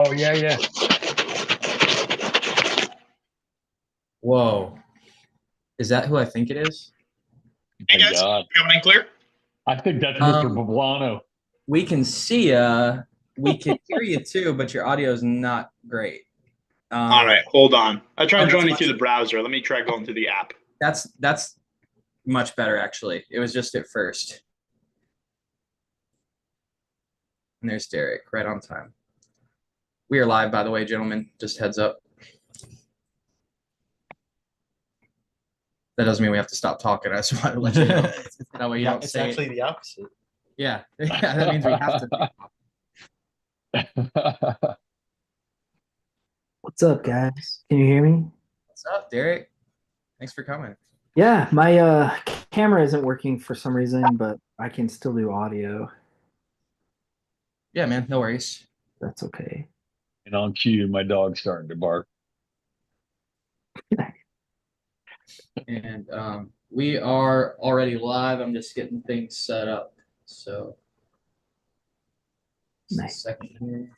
Oh, yeah, yeah. Whoa. Is that who I think it is? Hey My guys, God. coming in clear? I think that's Mr. Um, Poblano. we can see we can hear you too, but your audio is not great. All Um, right, hold on. I oh, tried that's joining much through the browser. Let me try going through the app. that's much better actually. It was just at first. And there's Derek, right on time. We are live, by the way, gentlemen. Just heads up. That doesn't mean we have to stop talking. I just want to let you know. That way you don't It's say actually it. the opposite. Yeah. Yeah, that means we have to. What's up, guys? Can you hear me? What's up, Derek? Thanks for coming. Yeah, my camera isn't working for some reason, but I can still do audio. Yeah, man. No worries. That's okay. And on cue, my dog's starting to bark. And we are already live. I'm just getting things set up. So, just a Nice. second here.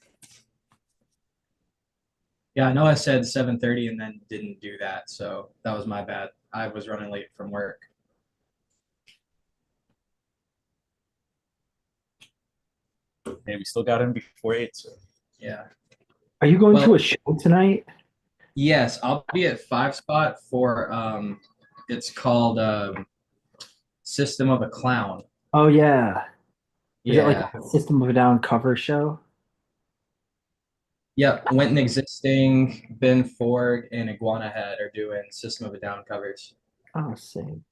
Yeah, I know I said 7:30 and then didn't do that. So that was my bad. I was running late from work. Hey, we still got him before 8, so Yeah. Are you going Well, to a show tonight? yes, I'll be at Five Spot for it's called System of a Clown. Oh yeah. Is it like Yeah. a System of a Down cover show? Yep. Went and Existing, Ben Ford, and Iguana Head are doing System of a Down covers. Oh, same.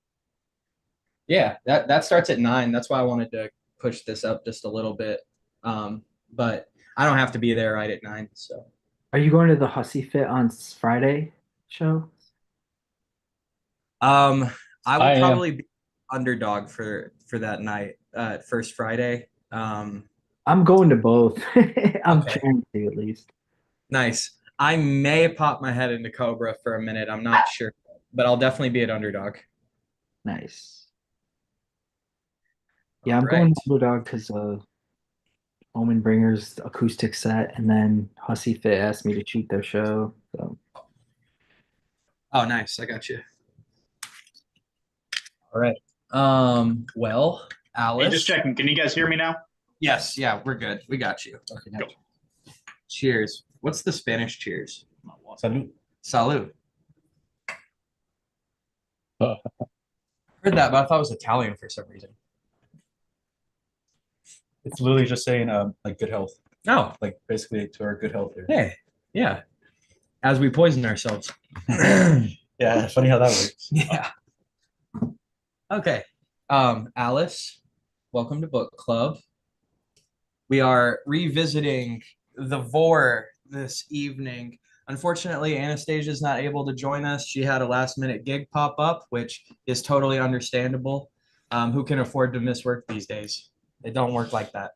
Yeah, that starts at 9. That's why I wanted to push this up just a little bit. But I don't have to be there right at 9. So Are you going to the Hussy Fit on Friday show? um I will I am. probably be underdog for that night, first Friday. I'm going to both. I'm Okay. trying to at least. Nice. I may pop my head into Cobra for a minute. I'm not sure, but I'll definitely be at underdog. Nice. All Yeah, I'm right. going to Underdog because Omen Bringer's acoustic set, and then Hussy Fit asked me to cheat their show. So Oh, nice. I got you. All right. Well, Hey, just Alice. checking. Can you guys hear me now? Yes, yeah, we're good. We got you. okay, now. Go. Cheers. What's the Spanish cheers? Salute. Salud. Uh, Heard that, but I thought it was Italian for some reason. It's literally just saying like good health. Oh, Like basically to our good health here. hey, yeah. As we poison ourselves. Yeah, funny how that works. Yeah. Okay. Alice, welcome to book club. We are revisiting the Vor this evening. Unfortunately, Anastasia is not able to join us. She had a last minute gig pop up, which is totally understandable. Who can afford to miss work these days? It don't work like that.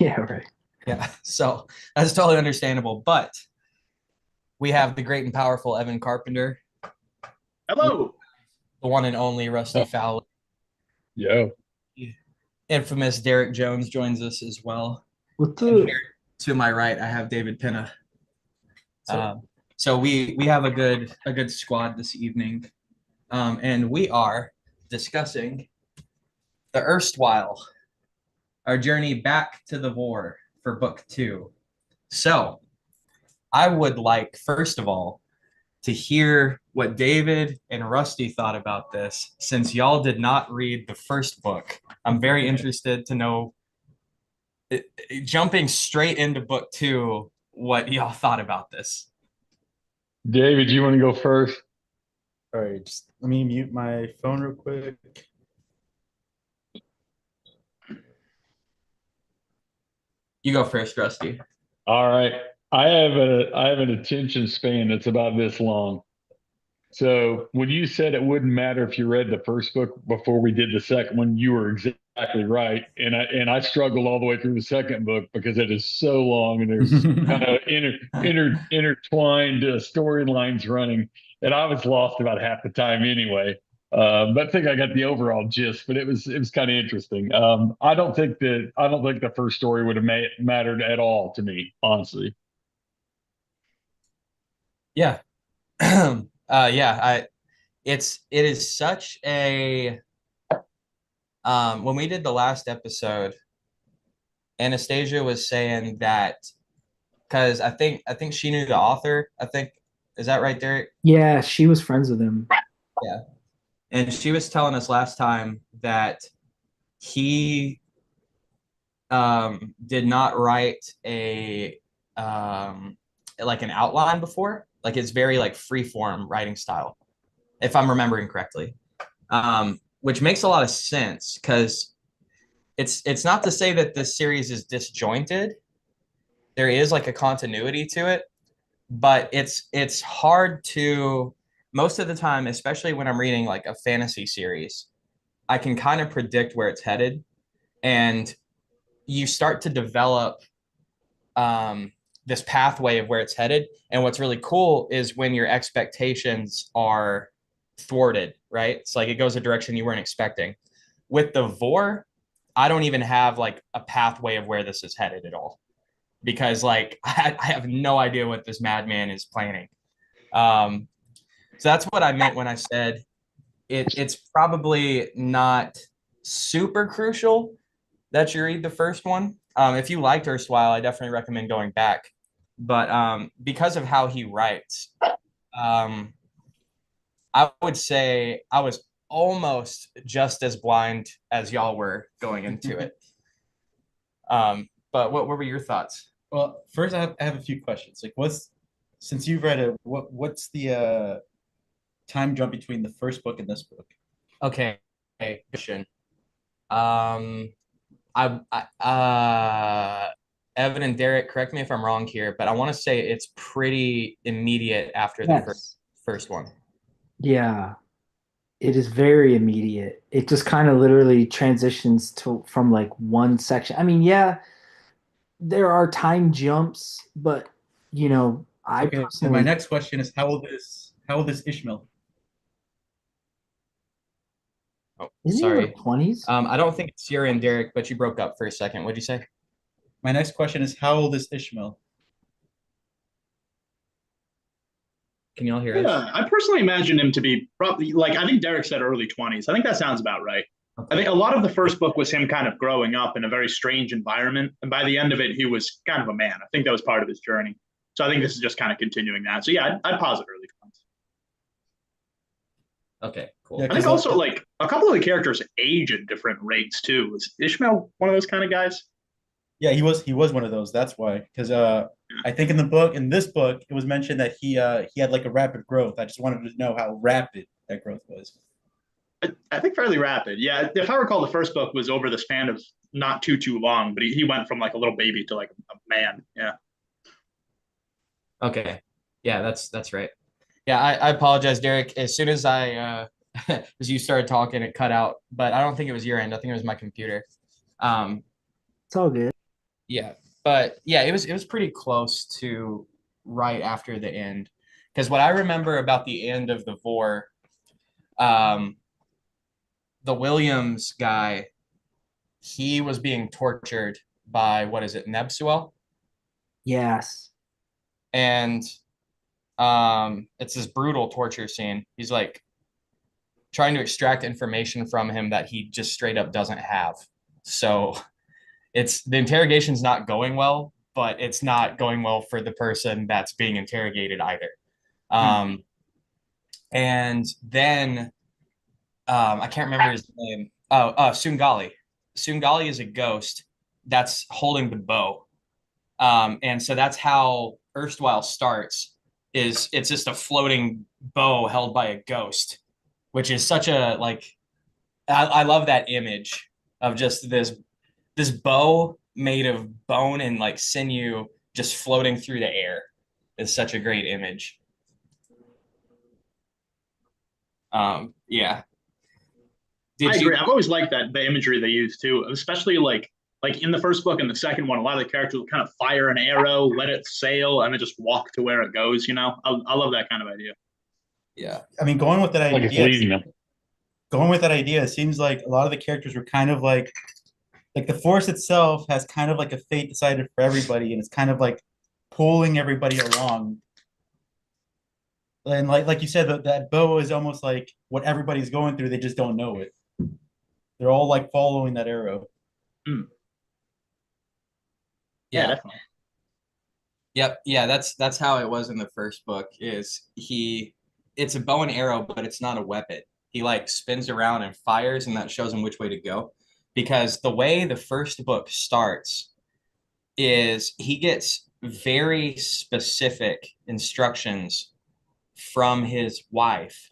yeah, right. Yeah, so that's totally understandable. But we have the great and powerful Evan Carpenter, Hello. the one and only Rusty Fowler. Yo. Infamous Derek Jones joins us as well. What's And up? here to my right, I have David Pinna. So So we have a good squad this evening, and we are discussing the Erstwhile, our journey back to the Vor for book 2. So I would like, first of all, to hear what David and Rusty thought about this, since y'all did not read the first book. I'm very interested to know, jumping straight into book 2, what y'all thought about this. David, you want to go first? all right, just let me mute my phone real quick. You go first, Rusty. All right. I have an attention span that's about this long. So when you said it wouldn't matter if you read the first book before we did the second one, you were exactly right. And I struggled all the way through the second book because it is so long and there's kind of intertwined storylines running, and I was lost about half the time anyway. But I think I got the overall gist. But it was kind of interesting. I don't think the first story would have mattered at all to me, honestly. Yeah. I it is such a when we did the last episode, Anastasia was saying that because I think she knew the author. I think is that right, Derek? Yeah, she was friends with him. Yeah. And she was telling us last time that he did not write a like an outline before. Like it's very like free form writing style, if I'm remembering correctly. Which makes a lot of sense because it's not to say that this series is disjointed. There is like a continuity to it, but it's hard to most of the time, especially when I'm reading like a fantasy series, I can kind of predict where it's headed, and you start to develop this pathway of where it's headed. And what's really cool is when your expectations are thwarted, right? It's like it goes a direction you weren't expecting. With the Vor, I don't even have like a pathway of where this is headed at all because like I have no idea what this madman is planning. Um, so that's what I meant when I said it's probably not super crucial that you read the first one. If you liked Erstwhile, I definitely recommend going back. But because of how he writes, um, I would say I was almost just as blind as y'all were going into it. But what were your thoughts? Well, first I have a few questions. Like, since you've read it, what's the time jump between the first book and this book? Okay, question. Um, Evan and Derek, correct me if I'm wrong here, but I want to say it's pretty immediate after the Yes. first one. Yeah, it is very immediate. It just kind of literally transitions to from like one section. I mean, yeah, there are time jumps, but I Okay, and my personally next question is how old is Ishmael? Oh, isn't he in the sorry. 20s? I don't think it's Sierra and Derek, but you broke up for a second. What'd you say? My next question is how old is Ishmael? Can you all hear us? Yeah, I personally imagine him to be probably like I think Derek said early 20s. I think that sounds about right. I Okay. think a lot of the first book was him kind of growing up in a very strange environment, and by the end of it, he was kind of a man. I think that was part of his journey. So I think this is just kind of continuing that. So yeah, I'd posit early 20s. Okay, Yeah, cool. I think because also like a couple of the characters age at different rates too. Is Ishmael one of those kind of guys? yeah, he was one of those. That's why. Because I think in this book, it was mentioned that he had like a rapid growth. I just wanted to know how rapid that growth was. I think fairly rapid. Yeah, if I recall, the first book was over the span of not too long, but he went from like a little baby to like a man. Yeah. Okay. Yeah, that's right. Yeah, I apologize, Derek. As soon as as you started talking, it cut out, but I don't think it was your end. I think it was my computer. Um, It's all good. yeah, but yeah, it was pretty close to right after the end. Because what I remember about the end of the Vor, um, the Williams guy, he was being tortured by what is it, Nebsuel? Yes. And it's this brutal torture scene. He's like trying to extract information from him that he just straight up doesn't have. So it's the interrogation's not going well, but it's not going well for the person that's being interrogated either. Um, and then I can't remember his name. Oh, Sungali. Sungali is a ghost that's holding the bow. And so that's how Erstwhile starts. Is it's just a floating bow held by a ghost, which is such a like I love that image of just this bow made of bone and like sinew just floating through the air is such a great image. Yeah. I Did you? agree. I've always liked that the imagery they use too, especially like in the first book and the second one. A lot of the characters will kind of fire an arrow, let it sail, and then just walk to where it goes. I love that kind of idea. Yeah. I mean, Like it's leading them. it seems like a lot of the characters were kind of like the force itself has kind of like a fate decided for everybody, and it's kind of like pulling everybody along. And like you said, that bow is almost like what everybody's going through. They just don't know it. They're all like following that arrow. Mm. Yeah, Yeah. definitely. Yep. Yeah, that's how it was in the first book. Is he? It's a bow and arrow, but it's not a weapon. He like spins around and fires, and that shows him which way to go. Because the way the first book starts is he gets very specific instructions from his wife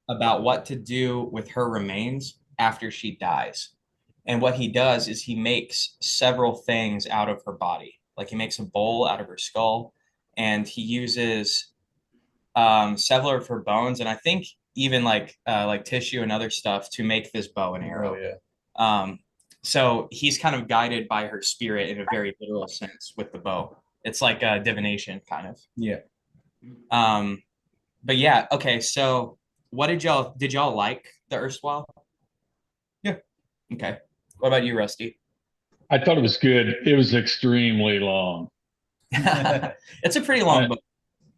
about what to do with her remains after she dies. And what he does is he makes several things out of her body. Like he makes a bowl out of her skull, and he uses several of her bones, and I think even like tissue and other stuff to make this bow and Oh arrow. yeah. Um, so he's kind of guided by her spirit in a very literal sense with the bow. It's like a divination kind of. Yeah. Um, but yeah, okay. So what did y'all like the Erstwhile? Yeah. Okay. What about you, Rusty? I thought it was good. It was extremely long. It's a pretty long I, book.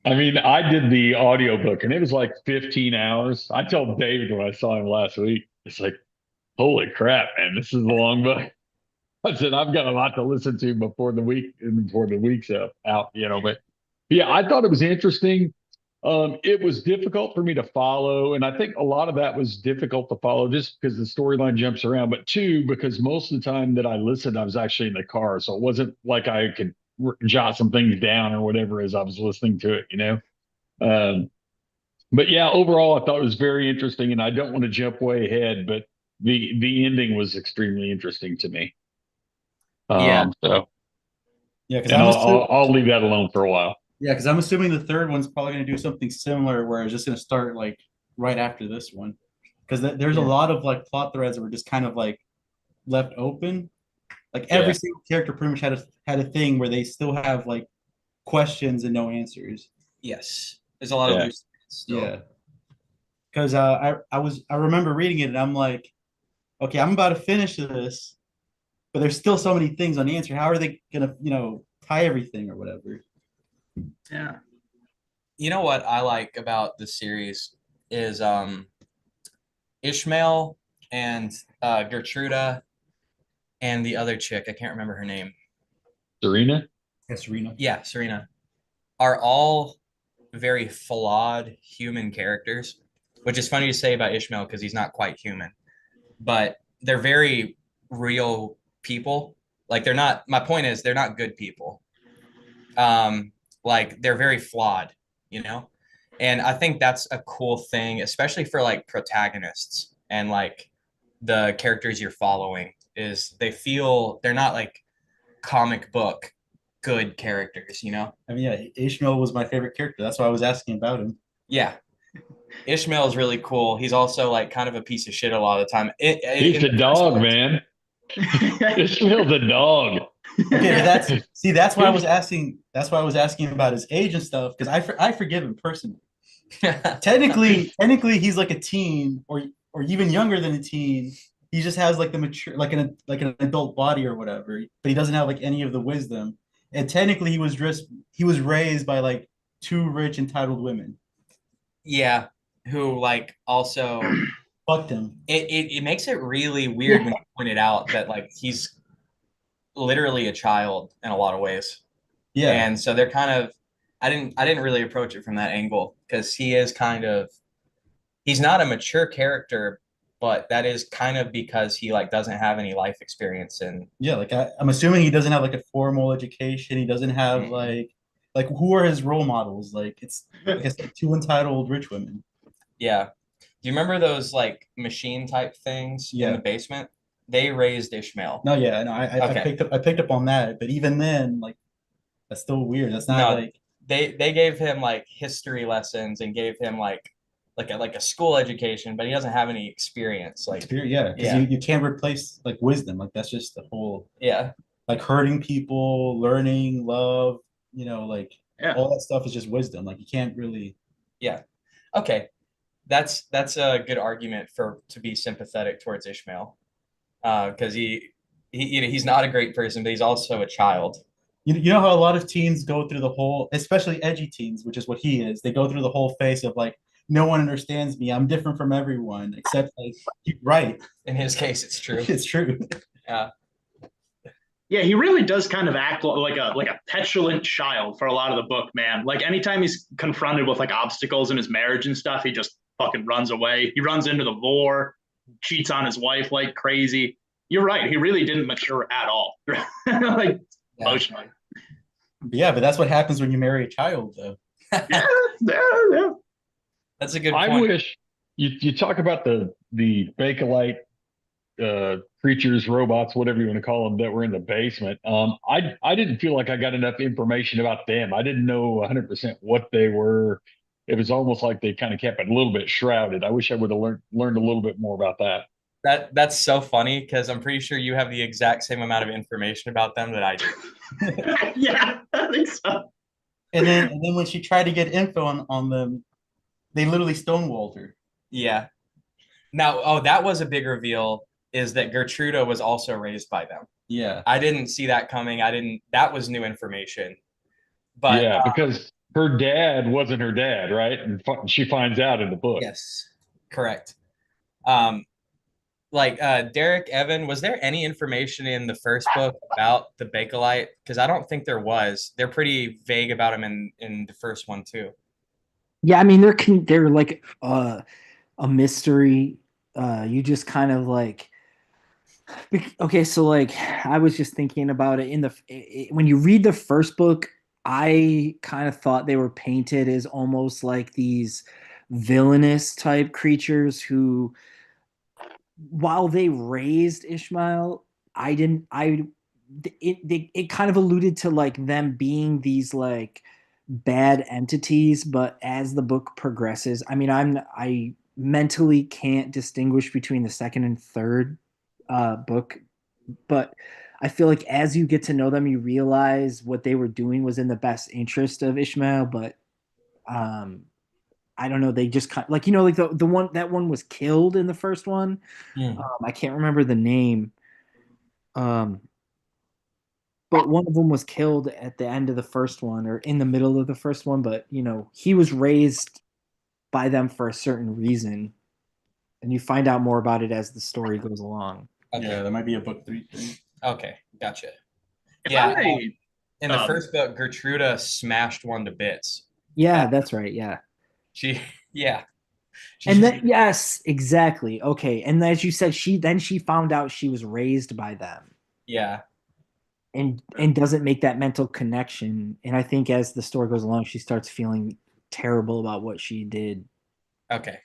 I mean, I did the audiobook and it was like 15 hours. I told David when I saw him last week, it's like, holy crap, man, this is a long book. I said, I've got a lot to listen to before the week's out, but yeah, I thought it was interesting. It was difficult for me to follow, and I think a lot of that was difficult to follow just because the storyline jumps around, but two, because most of the time that I listened, I was actually in the car, so it wasn't like I could jot some things down or whatever as I was listening to it. Um, but yeah, overall, I thought it was very interesting, and I don't want to jump way ahead, but the ending was extremely interesting to me. Yeah. So, Yeah, because and I'll leave that alone for a while. I'm assuming the third one's probably going to do something similar, where it's just going to start like right after this one, because there's a Yeah. lot of like plot threads that were just kind of like left open. Like every Yeah. single character pretty much had a thing where they still have like questions and no answers. Yes. There's a lot of Yeah. loose still. Yeah, because I remember reading it and I'm like, okay, I'm about to finish this, but there's still so many things unanswered. How are they gonna tie everything or whatever? Yeah. You know what I like about the series is Ishmael and Gertruda and the other chick, I can't remember her name. Serena? Yes, Serena. Yeah, Serena, are all very flawed human characters, which is funny to say about Ishmael because he's not quite human, but they're very real people. Like they're not, my point is they're not good people. Like they're very flawed, you know? And I think that's a cool thing, especially for like protagonists and like the characters you're following is they feel they're not like comic book good characters, you know? I mean, yeah, Ishmael was my favorite character. That's why I was asking about him. Yeah. Ishmael is really cool. He's also like kind of a piece of shit a lot of the time. He's In a the first dog, book, man. Ishmael's a dog. Okay, but that's why I was asking. That's why I was asking about his age and stuff because I forgive him personally. Technically, he's like a teen or even younger than a teen. He just has like the mature, like an adult body or whatever, but he doesn't have like any of the wisdom. And technically, he was raised by like two rich entitled women. yeah, who like also Fucked him. it makes it really weird when you point it out that like he's literally a child in a lot of ways. Yeah, And so they're kind of I didn't really approach it from that angle because he is kind of he's not a mature character, but that is kind of because he like doesn't have any life experience and yeah. Like I'm assuming he doesn't have like a formal education. He doesn't have like who are his role models? Like it's like I said, two entitled rich women. yeah. Do you remember those like machine type things in the Yeah. basement? They raised Ishmael. No, yeah, no, I Okay. picked up on that, but even then, like that's still weird. That's not No, like they gave him like history lessons and gave him like a school education, but he doesn't have any experience. Like experience. Yeah, because yeah, you can't replace like wisdom. Like that's just the whole yeah, like hurting people, learning, love. Like Yeah. all that stuff is just wisdom. Like you can't really. yeah. Okay, that's a good argument for to be sympathetic towards Ishmael, because he's not a great person, but he's also a child. You know how a lot of teens go through the whole, especially edgy teens, which is what he is. They go through the whole phase of like, no one understands me. I'm different from everyone, except like, right. In his case, it's true. It's true. Yeah. Yeah, he really does kind of act like a petulant child for a lot of the book, man. Like anytime he's confronted with like obstacles in his marriage and stuff, he just fucking runs away. He runs into the war, cheats on his wife like crazy. You're right. He really didn't mature at all, like Yeah. emotionally. Yeah, but that's what happens when you marry a child, though. Yeah, yeah, yeah. That's a good I point. wish you talk about the Bakelite creatures, robots, whatever you want to call them, that were in the basement. I didn't feel like I got enough information about them. I didn't know 100% what they were. It was almost like they kind of kept it a little bit shrouded. I wish I would have learned a little bit more about that. That's so funny because I'm pretty sure you have the exact same amount of information about them that I do. Yeah, I think so. And then when she tried to get info on them, they literally stonewalled her. Yeah. Now, oh, that was a big reveal is that Gertruda was also raised by them. Yeah. I didn't see that coming. I didn't, that was new information. But Yeah, because her dad wasn't her dad, right? And she finds out in the book. yes, correct. Like Derek Evan, was there any information in the first book about the Bakelite? Because I don't think there was. They're pretty vague about him in the first one too. Yeah, I mean they're like a mystery. You just kind of like okay, so like I was just thinking about it when you read the first book, I kind of thought they were painted as almost like these villainous type creatures who, while they raised Ishmael, I didn't I it kind of alluded to like them being these like bad entities, but as the book progresses, I mean I mentally can't distinguish between the second and third book, but I feel like as you get to know them, you realize what they were doing was in the best interest of Ishmael. But um, I don't know. They just kind of, like like the one that one was killed in the first one. Hmm. I can't remember the name. Um, but one of them was killed at the end of the first one or in the middle of the first one. But he was raised by them for a certain reason, and you find out more about it as the story goes along. Okay. Yeah, that might be a book 3 thing. Okay, gotcha. If Yeah, I may, in the um, first book, Gertruda smashed one to bits. Yeah, that's right. Yeah. She, yeah, she And just, then yes, exactly. Okay. And as you said, she found out she was raised by them yeah, and doesn't make that mental connection. And I think as the story goes along, she starts feeling terrible about what she did. okay.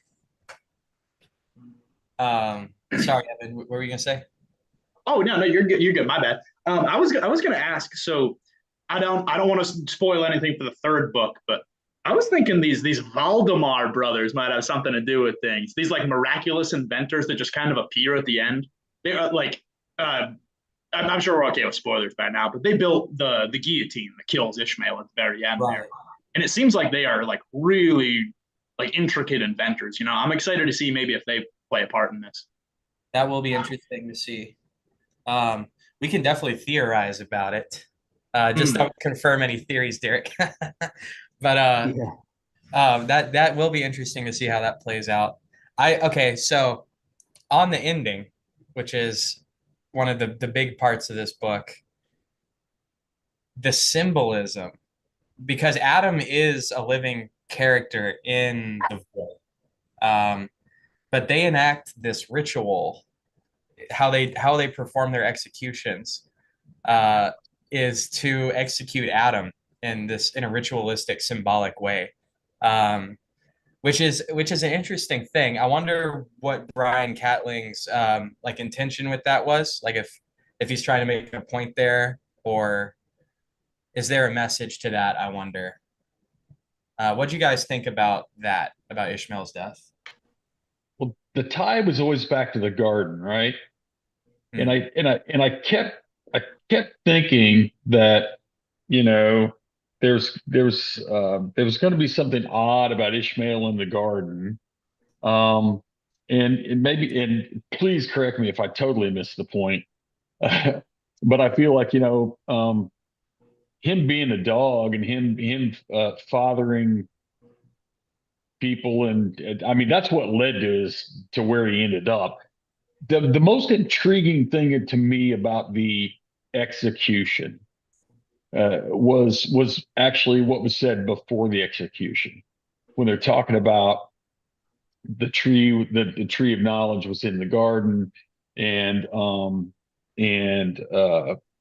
Sorry, Evan, what were you gonna say? oh no, no, you're good. You're good. My bad. I was gonna ask. So I don't want to spoil anything for the third book, but I was thinking these Valdemar brothers might have something to do with things. These like miraculous inventors that just kind of appear at the end. They are like I'm sure we're okay with spoilers by now, but they built the guillotine that kills Ishmael at the very end Right. there, and it seems like they are like really like intricate inventors. You know, I'm excited to see maybe if they play a part in this. That will be interesting to see. We can definitely theorize about it. Just Hmm. don't confirm any theories, Derek. But Yeah. that will be interesting to see how that plays out. Okay, so on the ending, which is one of the big parts of this book, the symbolism, because Adam is a living character in the world, but they enact this ritual, how they perform their executions, uh, is to execute Adam in a ritualistic, symbolic way, um, which is an interesting thing. I wonder what Brian Catling's like intention with that was. Like if he's trying to make a point there, or is there a message to that? I wonder. What do you guys think about that? About Ishmael's death? Well, the tie was always back to the garden, right? And Hmm. I kept thinking that you know there was going to be something odd about Ishmael in the garden. Um, and please correct me if I totally missed the point. But I feel like him being a dog and him fathering people, and I mean that's what led to where he ended up. The most intriguing thing to me about the execution was actually what was said before the execution, when they're talking about the tree of knowledge was in the garden, and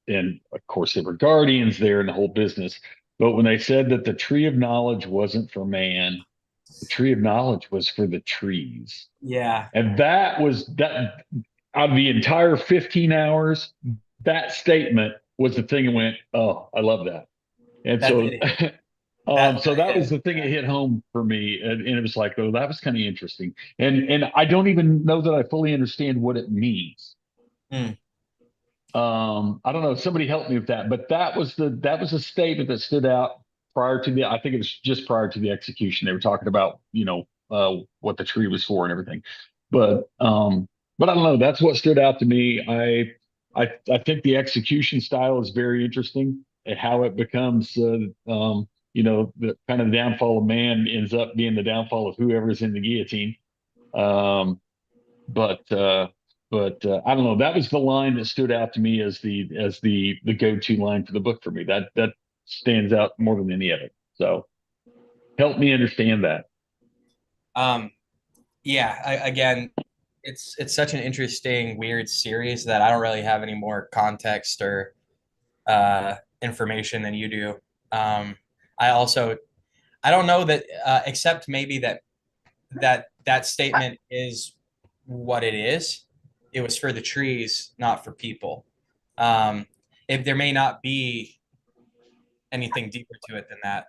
and of course there were guardians there and the whole business. But when they said that the tree of knowledge wasn't for man, the tree of knowledge was for the trees. Yeah. And that out of the entire 15 hours, that statement was the thing that went, oh, I love that. And That so did hit. That so that hit. was the thing that hit home for me. And it was like, oh, that was kind of interesting. And I don't even know that I fully understand what it means. Hmm. I don't know. Somebody helped me with that, but that was a statement that stood out prior to the. I think it was just prior to the execution. They were talking about what the tree was for and everything, but but I don't know. That's what stood out to me. I think the execution style is very interesting, and how it becomes the kind of downfall of man ends up being the downfall of whoever's in the guillotine. Um, but I don't know. That was the line that stood out to me as the go-to line for the book for me. That stands out more than any other. So help me understand that. Um, yeah, again, it's such an interesting, weird series that I don't really have any more context or information than you do. I also I don't know that except maybe that statement is what it is. It was for the trees, not for people. If there may not be anything deeper to it than that.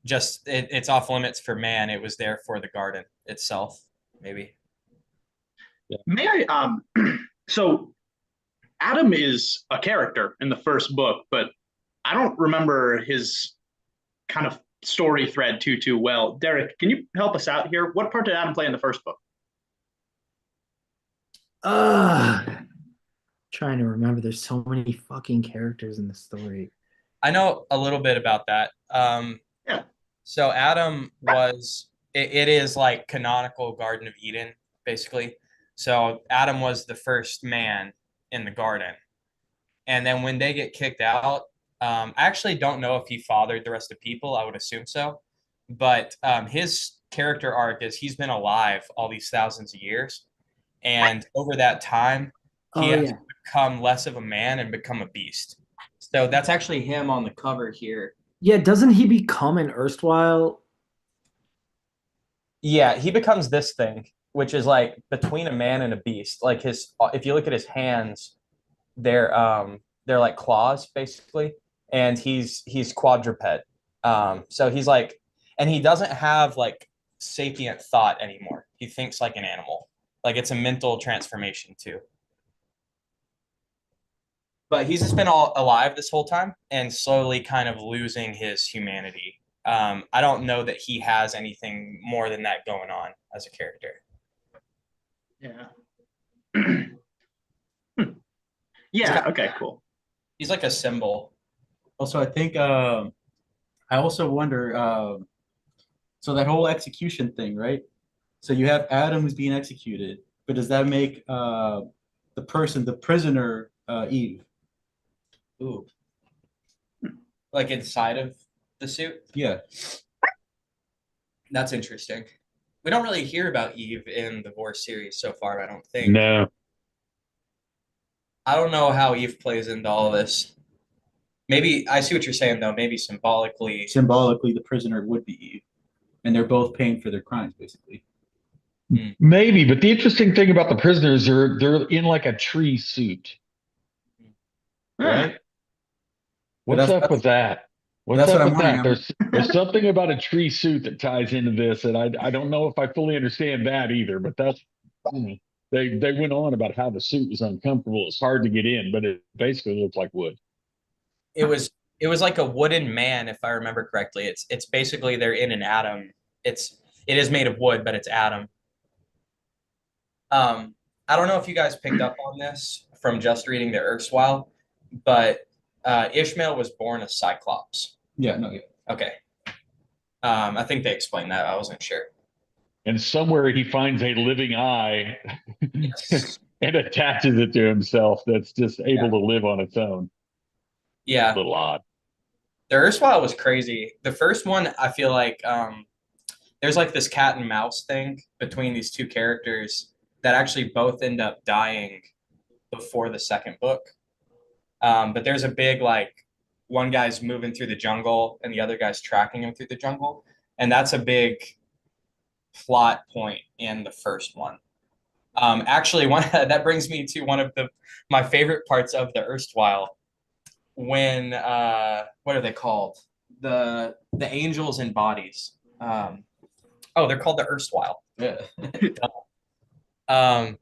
Just it's off limits for man. It was there for the garden itself, maybe. Yeah. May I? So Adam is a character in the first book, but I don't remember his kind of story thread too well. Derek, can you help us out here? What part did Adam play in the first book? Trying to remember. There's so many fucking characters in the story. I know a little bit about that. Yeah. So Adam was it is like canonical Garden of Eden, basically. So Adam was the first man in the garden. And then when they get kicked out, I actually don't know if he fathered the rest of people. I would assume so. But his character arc is he's been alive all these thousands of years. And over that time, he Oh has yeah. become less of a man and become a beast. So that's actually him on the cover here. Yeah, doesn't he become an erstwhile? Yeah, he becomes this thing, which is like between a man and a beast. Like his, if you look at his hands, they're like claws basically, and he's quadruped. So he's like, and he doesn't have like sapient thought anymore. He thinks like an animal. Like it's a mental transformation too. But he's just been all alive this whole time and slowly kind of losing his humanity. I don't know that he has anything more than that going on as a character. Yeah. Yeah. Okay. Cool. He's like a symbol. Also, I think I also wonder. So that whole execution thing, right? So you have Adam who's being executed, but does that make the prisoner, Eve? Ooh. Like inside of the suit? Yeah. That's interesting. We don't really hear about Eve in the Vor series so far, I don't think. No. I don't know how Eve plays into all of this. Maybe I see what you're saying though. Maybe symbolically. Symbolically, the prisoner would be Eve, and they're both paying for their crimes, basically. Maybe, but the interesting thing about the prisoners, they're in like a tree suit, right? What's up with that? What's that's up what I'm with that? wondering. There's something about a tree suit that ties into this, and I don't know if I fully understand that either. But that's they went on about how the suit was uncomfortable. It's hard to get in, but it basically looked like wood. It was like a wooden man, if I remember correctly. It's basically they're in an atom. It is made of wood, but it's atom. I don't know if you guys picked up on this from just reading the Erstwhile, but Ishmael was born a Cyclops. Yeah, no, yeah. Okay. I think they explained that. I wasn't sure. And somewhere he finds a living eye Yes. and attaches it to himself that's just able to live on its own. A Yeah. little odd. The Erstwhile was crazy. The first one, I feel like there's like this cat and mouse thing between these two characters that actually both end up dying before the second book. But there's a big like one guy's moving through the jungle and the other guy's tracking him through the jungle, and that's a big plot point in the first one. Actually, one that brings me to one of my favorite parts of the Erstwhile when what are they called? The angels in bodies. Oh, they're called the Erstwhile. Yeah. Um,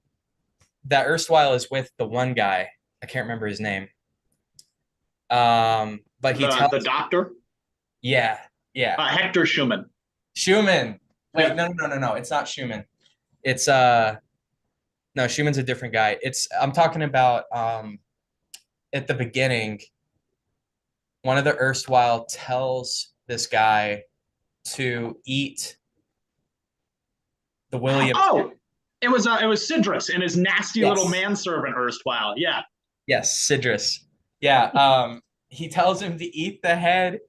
that Erstwhile is with the one guy. I can't remember his name. But he tells The doctor, yeah, yeah. Hector Schumann. Schumann. Wait, Yeah. no. It's not Schumann. It's no, Schumann's a different guy. It's I'm talking about at the beginning, one of the Erstwhile tells this guy to eat the Williams. Oh, it was Sidrus and his nasty Yes. little manservant Erstwhile. Yeah. Yes, Sidrus. Yeah. He tells him to eat the head,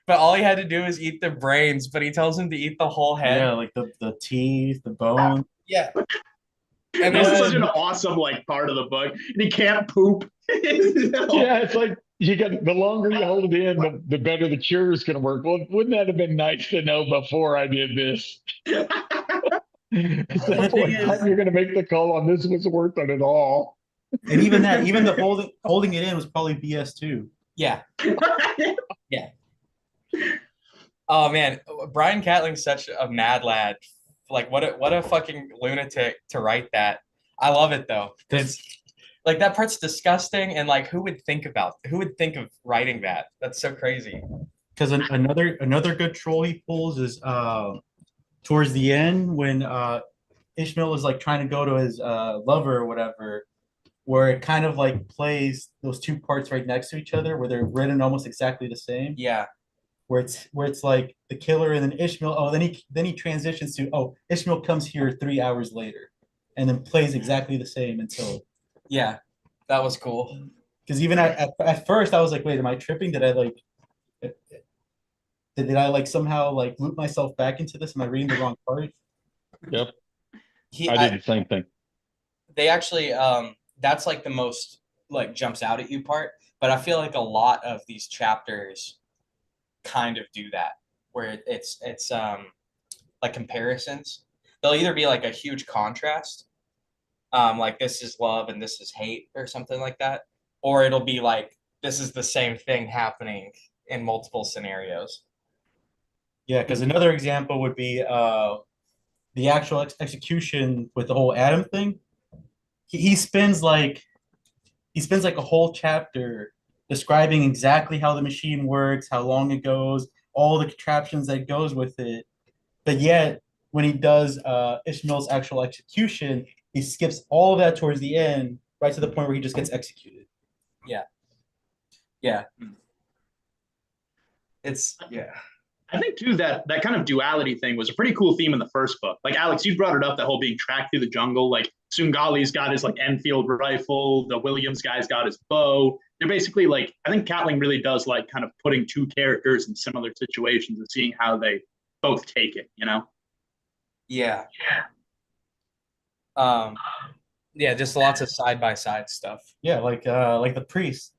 but all he had to do is eat the brains, but he tells him to eat the whole head. Yeah, like the teeth, the bone. Yeah. And This is then, such an awesome like part of the book, and he can't poop. Yeah, it's like you got the longer you hold it in, the better the cure is going to work. Well, wouldn't that have been nice to know before I did this? So The thing is- you're going to make the call on this was worth it at all. And even that, even the holding it in was probably BS too. yeah. Yeah. Oh man, Brian Catling's such a mad lad. Like what a fucking lunatic to write that. I love it though. It's like that part's disgusting and like who would think of writing that? That's so crazy. Because another good troll he pulls is towards the end when Ishmael is like trying to go to his lover or whatever, where it kind of like plays those two parts right next to each other, where they're written almost exactly the same. Yeah. Where it's like the killer and then Ishmael. Oh, then he transitions to Ishmael comes here 3 hours later, and then plays exactly the same until. Yeah. That was cool. Because even at first I was like, wait, am I tripping? Did I like somehow like loop myself back into this? Am I reading the wrong part? Yep. I did the same thing. They actually that's like the most like jumps out at you part, but I feel like a lot of these chapters kind of do that where it's like comparisons. They'll either be like a huge contrast, like this is love and this is hate or something like that, or it'll be like this is the same thing happening in multiple scenarios. Yeah, because another example would be the actual execution with the whole Adam thing. He spends like a whole chapter describing exactly how the machine works, how long it goes, all the contraptions that goes with it. But yet, when he does Ishmael's actual execution, he skips all of that towards the end, right to the point where he just gets executed. Yeah. It's I think too that kind of duality thing was a pretty cool theme in the first book. Like Alex, you brought it up, that whole being tracked through the jungle. Like Sungali's got his like Enfield rifle, the Williams guy's got his bow. They're basically like, I think Catling really does like kind of putting two characters in similar situations and seeing how they both take it, you know? yeah. Yeah, just lots of side by side stuff. Yeah, like the priest,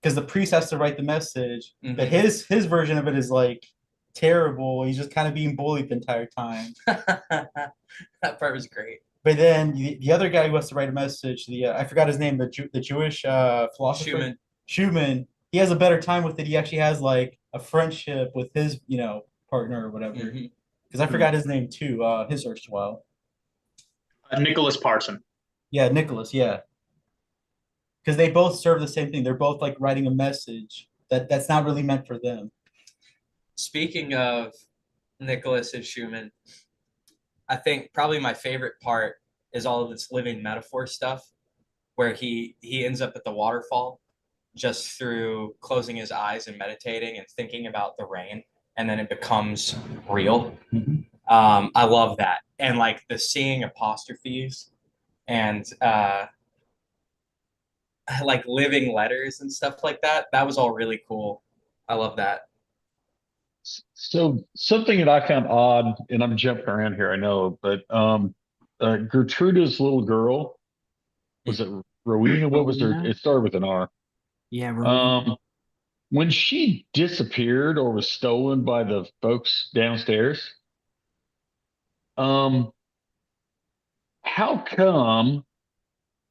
because the priest has to write the message, but Mhm. his version of it is like terrible. He's just kind of being bullied the entire time. That part was great. But then the other guy who has to write a message, I forgot his name, the Jewish philosopher, Schumann, he has a better time with it. He actually has like a friendship with his partner or whatever. Because I forgot his name too. His erstwhile. Nicholas Parson. Yeah, Nicholas. Yeah. Because they both serve the same thing. They're both like writing a message that's not really meant for them. Speaking of Nicholas and Schumann, I think probably my favorite part is all of this living metaphor stuff where he ends up at the waterfall just through closing his eyes and meditating and thinking about the rain, and then it becomes real. I love that. And like the seeing apostrophes and like living letters and stuff like that. That was all really cool. I love that. So something that I found odd, and I'm jumping around here, I know, but Gertruda's little girl, was it Rowena? What was her? Rowena? It started with an R. Yeah, Rowena. When she disappeared or was stolen by the folks downstairs, um, how come,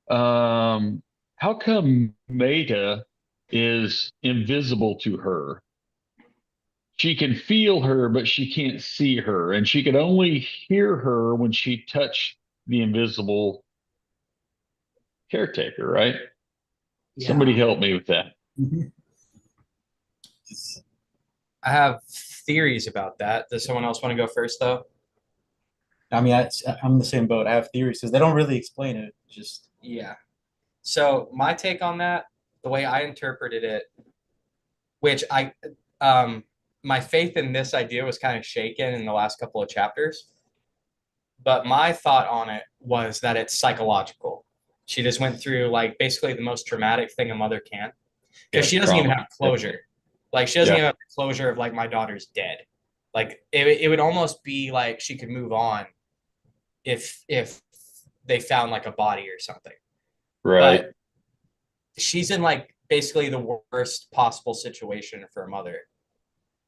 um, how come Maida is invisible to her? She can feel her, but she can't see her, and she could only hear her when she touched the invisible caretaker, right? Somebody Yeah. help me with that. I have theories about that. Does someone else want to go first, though? I mean, I'm in the same boat. I have theories because they don't really explain it. Just Yeah. So my take on that, the way I interpreted it, which um, my faith in this idea was kind of shaken in the last couple of chapters. But my thought on it was that it's psychological. She just went through like basically the most traumatic thing a mother can, because Yeah, she doesn't even trauma. have closure. Like she doesn't Yeah. even have the closure of like my daughter's dead. Like it would almost be like she could move on if they found like a body or something. Right. But she's in like basically the worst possible situation for a mother.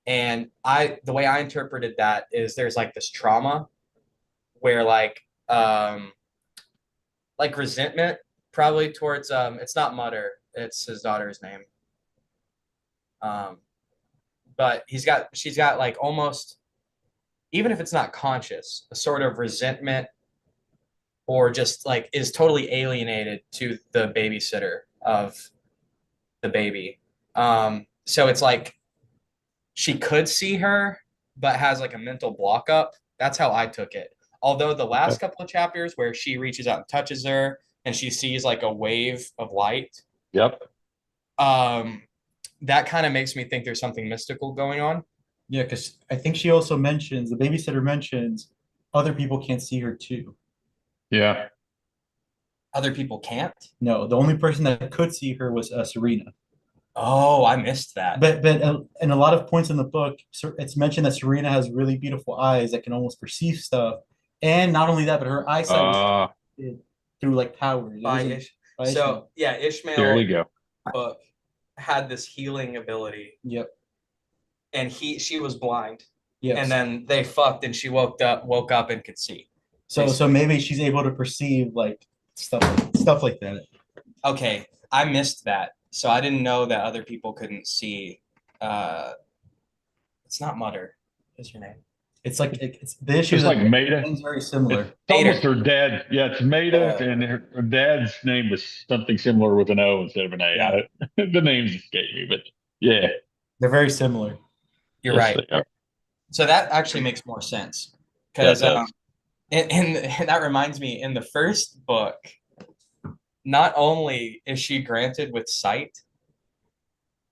And the way I interpreted that is there's like this trauma where like resentment probably towards it's not Mutter, it's his daughter's name. Um but she's got like almost, even if it's not conscious, a sort of resentment, or just like is totally alienated to the babysitter of the baby. So it's like she could see her, but has like a mental block up. That's how I took it. Although the last couple of chapters where she reaches out and touches her and she sees like a wave of light, Yep. um, that kind of makes me think there's something mystical going on. yeah, because I think she also mentions the babysitter mentions other people can't see her too. Yeah. Other people can't. No, the only person that could see her was Serena. Oh, I missed that. But in a lot of points in the book, it's mentioned that Serena has really beautiful eyes that can almost perceive stuff, and not only that, but her eyesight was Uh, through like powers. It By wasn't Ish. by So Ishmael. yeah, there Ishmael you go. book had this healing ability, Yep. and she was blind, Yep. and then they fucked, and she woke up and could see. So maybe she's able to perceive like stuff like that. Okay, I missed that, so I didn't know that other people couldn't see. It's not Mutter. What's your name? It's like it's the issue Just that like Maida. things very similar. It's almost her dad. Yeah, it's Maida, Yeah. and her dad's name was something similar with an O instead of an A. Yeah. The names escape me, but yeah. They're very similar. You're Yes, right. they are. So that actually makes more sense, That because does. and that reminds me, in the first book, not only is she granted with sight,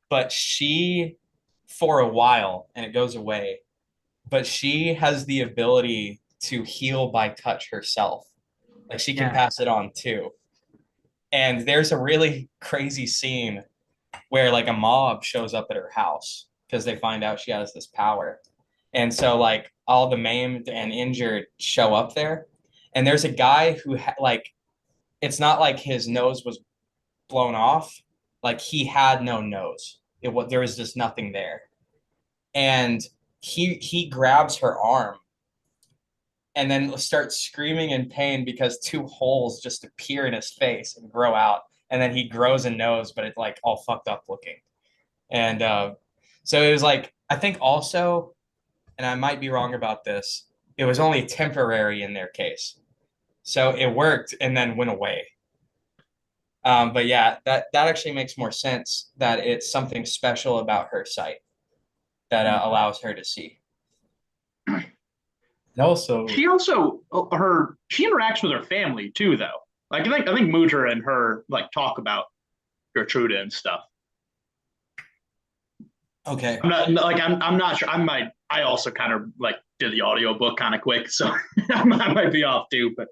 but she, for a while, and it goes away, but she has the ability to heal by touch herself. Like she can Yeah. pass it on too. And there's a really crazy scene where like a mob shows up at her house because they find out she has this power. And so like all the maimed and injured show up there. And there's a guy who like, it's not like his nose was blown off. Like he had no nose. There was just nothing there. And he grabs her arm and then starts screaming in pain because two holes just appear in his face and grow out. And then he grows a nose, but it's like all fucked up looking. And so it was like, I think also, and I might be wrong about this, it was only temporary in their case. So it worked and then went away. But yeah, that actually makes more sense, that it's something special about her sight that allows her to see. And also, She also she interacts with her family too, though. Like I think Mutter and her like talk about Gertruda and stuff. Okay. I'm not sure. I also kind of like did the audiobook kind of quick, so I might be off too, but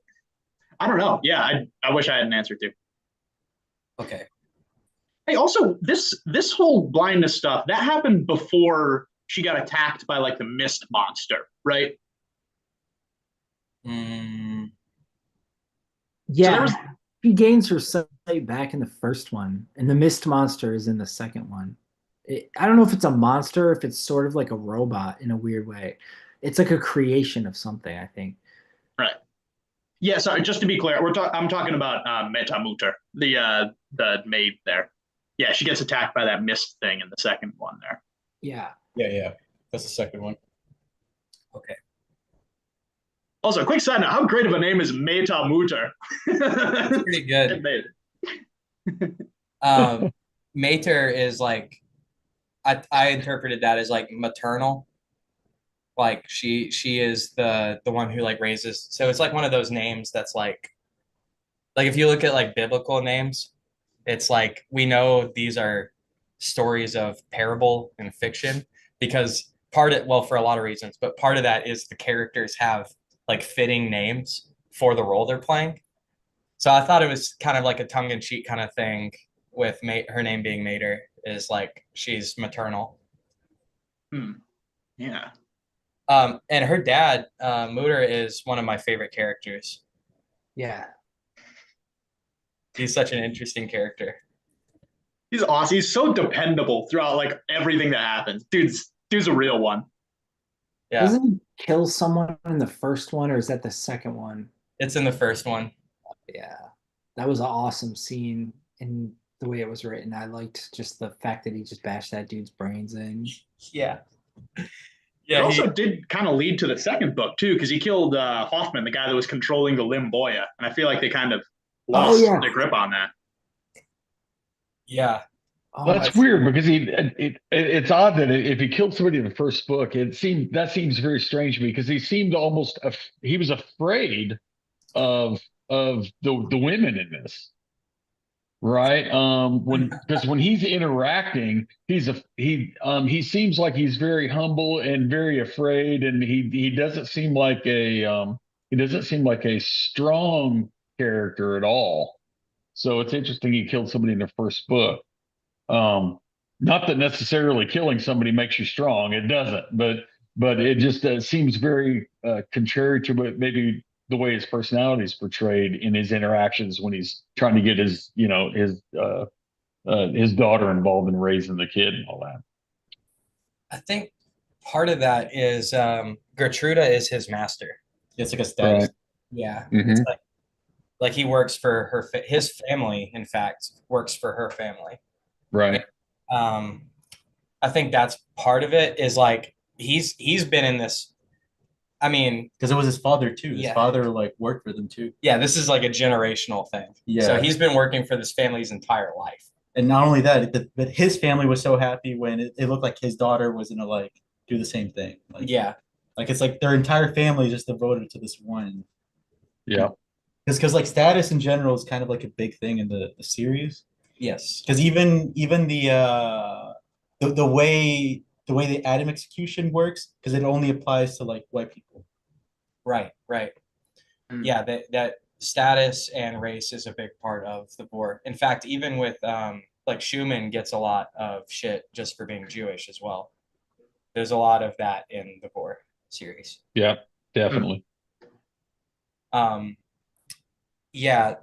I don't know. Yeah, I wish I had an answer too. Okay. Hey, also this whole blindness stuff that happened before she got attacked by like the mist monster, right? Mm, So there Yeah, was she gains her sight back in the first one, and the mist monster is in the second one. I don't know if it's a monster, if it's sort of like a robot in a weird way. It's like a creation of something, I think. right. Yeah, sorry, just to be clear, I'm talking about Metamuter, the maid there. Yeah, she gets attacked by that mist thing in the second one there. Yeah. Yeah. That's the second one. okay. Also, quick side note, how great of a name is Metamuter? It's pretty good. Made Um, Mater is like I interpreted that as like maternal. Like she is the one who like raises. So it's like one of those names that's like if you look at like biblical names, it's like we know these are stories of parable and fiction because part of well for a lot of reasons, but part of that is the characters have like fitting names for the role they're playing. So I thought it was kind of like a tongue-in-cheek kind of thing with her name being Mater is like she's maternal. Hmm. Yeah. And her dad, Mutter, is one of my favorite characters. Yeah. He's such an interesting character. He's awesome. He's so dependable throughout like everything that happens. Dude's a real one. Yeah, Doesn't he kill someone in the first one, or is that the second one? it's in the first one. Yeah. That was an awesome scene in the way it was written. I liked just the fact that he just bashed that dude's brains in. Yeah, It yeah, also did kind of lead to the second book too, because he killed Hoffman, the guy that was controlling the Limboya, and I feel like they kind of Oh lost yeah. their grip on that. yeah. Oh my That's weird because it's odd that if he killed somebody in the first book, seems very strange to me because he seemed almost he was afraid of the women in this, right? When he's interacting, he seems like he's very humble and very afraid, and he doesn't seem like a strong character at all. So it's interesting he killed somebody in the first book. Um, Not that necessarily killing somebody makes you strong. It doesn't, but it just seems very contrary to what maybe the way his personality is portrayed in his interactions when he's trying to get his daughter involved in raising the kid and all that. I think part of that is Gertruda is his master. It's like a Right. status. Yeah, it's Hmm. like he works for his family. In fact, works for her family. And, Right. um, I think that's part of it. Is like he's been in this. I mean, Because it was his father too. His yeah, father like worked for them too. yeah. This is like a generational thing. So Yeah. he's been working for this family's entire life. And not only that, but his family was so happy when it looked like his daughter was gonna like do the same thing. Yeah, Like it's like their entire family is just devoted to this one. Yeah. Because like status in general is kind of like a big thing in the series. yes, Because even the way the atom execution works, because it only applies to like white people. right, right. Yeah, that status and race is a big part of the war. In fact, even with like Schumann gets a lot of shit just for being Jewish as well. There's a lot of that in the war series. Yeah. Definitely. Um, yeah.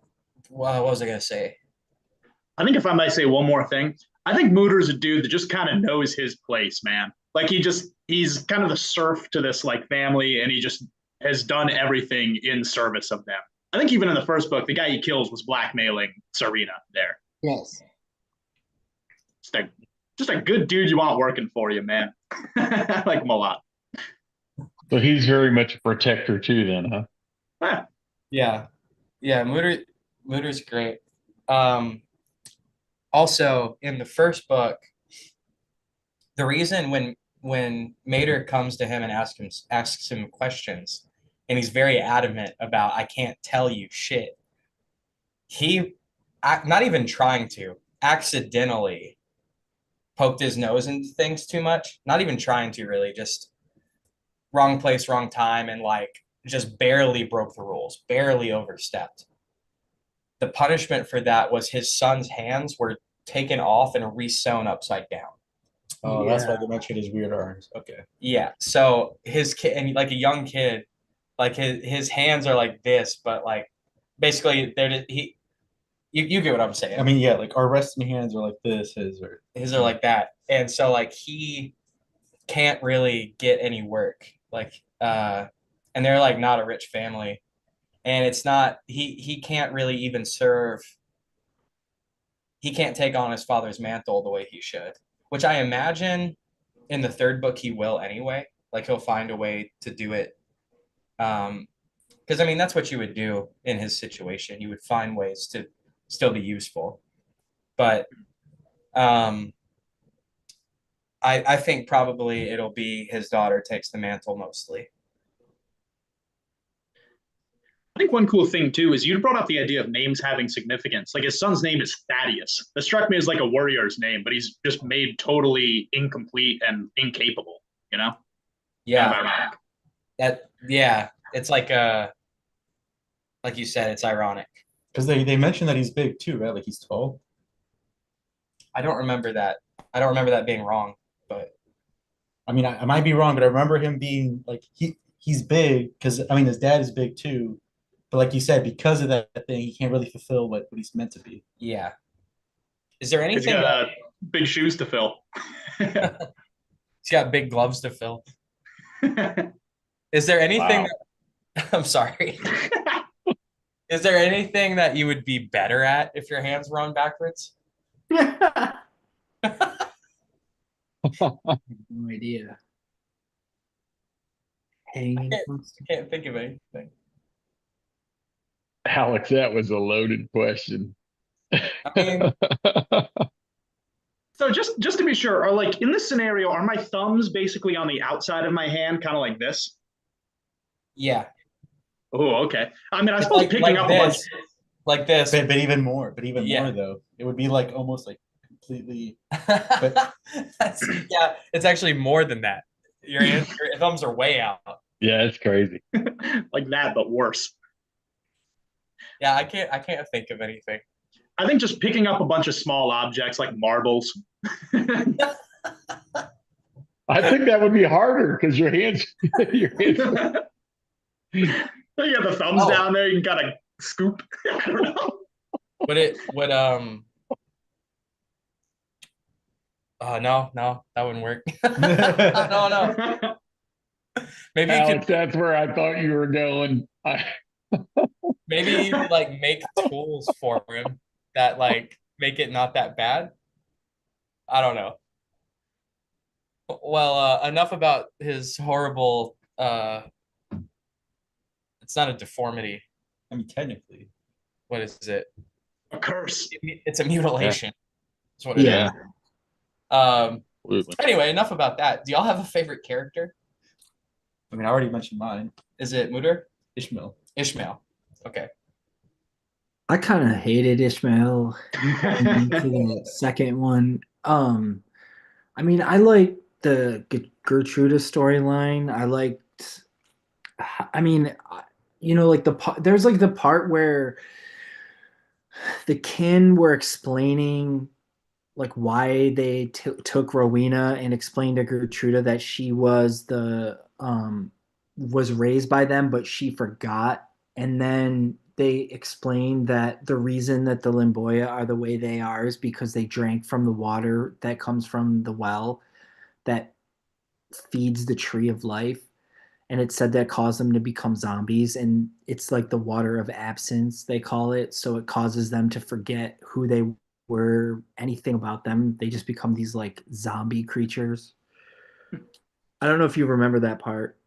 Well, what was I gonna say? I think if I might say one more thing, I think Mooter's a dude that just kind of knows his place, man. Like he's kind of the serf to this like family, and he just has done everything in service of them. I think even in the first book, the guy he kills was blackmailing Serena there. Yes. Just a just a good dude you want working for you, man. I like him a lot. So he's very much a protector too, then, huh? Ah, Yeah, yeah. Mutter's great. Um, Also, in the first book, the reason when Mater comes to him and asks him questions, and he's very adamant about I can't tell you shit. He, not even trying to, accidentally poked his nose into things too much. Not even trying to really, just wrong place, wrong time, and like just barely broke the rules, barely overstepped. The punishment for that was his son's hands were taken off and re-sewn upside down. Oh, that's why they mentioned his weird arms. Okay. Yeah. So his kid, and like a young kid, like his hands are like this, but like basically you get what I'm saying. I mean, yeah, like our resting hands are like this, His are like that. And so like he can't really get any work. Like and they're like not a rich family. And it's not he can't really even serve, he can't take on his father's mantle the way he should, which I imagine in the third book he will anyway. Like he'll find a way to do it. Because I mean that's what you would do in his situation. You would find ways to still be useful. But I think probably it'll be his daughter takes the mantle mostly. I think one cool thing too is you brought up the idea of names having significance. Like his son's name is Thaddeus. That struck me as like a warrior's name, but he's just made totally incomplete and incapable. You know? Yeah, Kind of ironic. yeah. It's like you said, it's ironic. because they mentioned that he's big too, right? Like he's tall. I don't remember that. I don't remember that being wrong, but I mean, I might be wrong, but I remember him being like he's big because I mean his dad is big too, but like you said, because of that thing, he can't really fulfill what he's meant to be. yeah. Is there He's anything got big shoes to fill. he's got big gloves to fill? Is there anything I'm sorry. Is there anything that you would be better at if your hands were on backwards? No idea. Hanging. I can't think of anything. Alex, that was a loaded question. I mean, So just to be sure, are like in this scenario, are my thumbs basically on the outside of my hand, kind of like this? yeah. Oh, okay. I mean, I suppose Like, picking up a bunch. like this. But even more, Yeah. more though, it would be like almost like completely. Yeah, it's actually more than that. Your thumbs are way out. Yeah, it's crazy. Like that, but worse. Yeah, I can't think of anything. I think just picking up a bunch of small objects like marbles. I think that would be harder because your hands, your hands. You have the thumbs Oh. down there. You can kind of scoop. I don't know. Would no, that wouldn't work. No. Maybe you Alex, could that's where I thought you were going. maybe you could like make tools for him that like make it not that bad. I don't know. Well, enough about his horrible it's not a deformity. I mean, technically, What is it? A curse. It's a mutilation. That's what it is. Yeah. Absolutely. Anyway, enough about that. Do y'all have a favorite character? I mean, I already mentioned mine, Is it Mutter? Ishmael. Ishmael. Okay. I kind of hated Ishmael into the second one. I mean, I liked the Gertruda storyline. I liked, I mean, like there's like the part where the kin were explaining like why they took Rowena and explained to Gertruda that she was was raised by them, but she forgot. And then they explained that the reason that the Limboya are the way they are is because they drank from the water that comes from the well that feeds the tree of life. And it said that caused them to become zombies. And it's like the water of absence, they call it. So it causes them to forget who they were, anything about them. They just become these like zombie creatures. I don't know if you remember that part.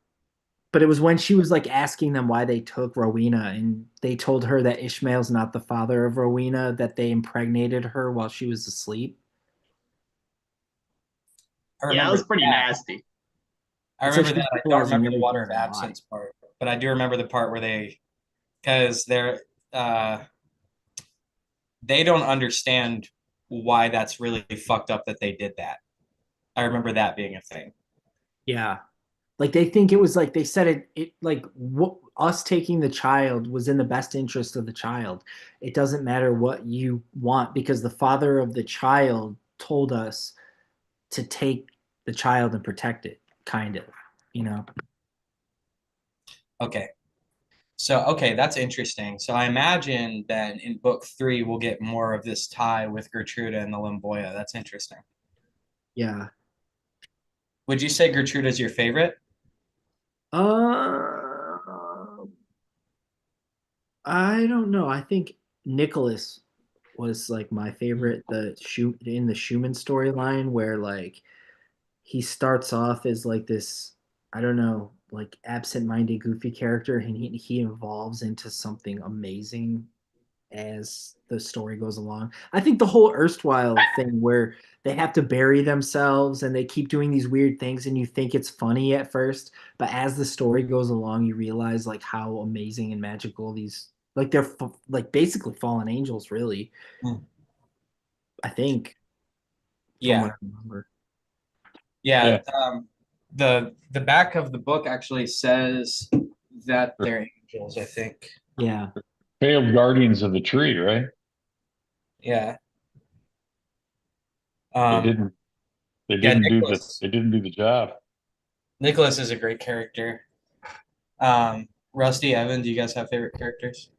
But it was when she was like asking them why they took Rowena, and they told her that Ishmael's not the father of Rowena, that they impregnated her while she was asleep. Yeah, that was pretty nasty. I remember that. I don't remember the water of absence part, but I do remember the part where because they don't understand why that's really fucked up that they did that. I remember that being a thing. Yeah. Like they think it was like they said it like what us taking the child was in the best interest of the child. It doesn't matter what you want because the father of the child told us to take the child and protect it, kind of, you know. Okay. So, okay, that's interesting. So I imagine that in book 3, we'll get more of this tie with Gertruda and the Limboya. That's interesting. Yeah. Would you say Gertruda is your favorite? Uh I don't know. I think Nicholas was like my favorite in the Schumann storyline where like he starts off as like this, I don't know, like absent-minded goofy character and he evolves into something amazing as the story goes along. I think the whole Erstwhile thing where they have to bury themselves and they keep doing these weird things and you think it's funny at first, but as the story goes along you realize like how amazing and magical these like they're like basically fallen angels really. Mm. I think from Yeah. what I remember. Yeah. Yeah. The back of the book actually says that they're angels, I think. Yeah. Failed guardians of the tree, right? Yeah. They Um, didn't. They yeah, didn't do the. Nicholas. They didn't do the job. Nicholas is a great character. Rusty, Evan, do you guys have favorite characters?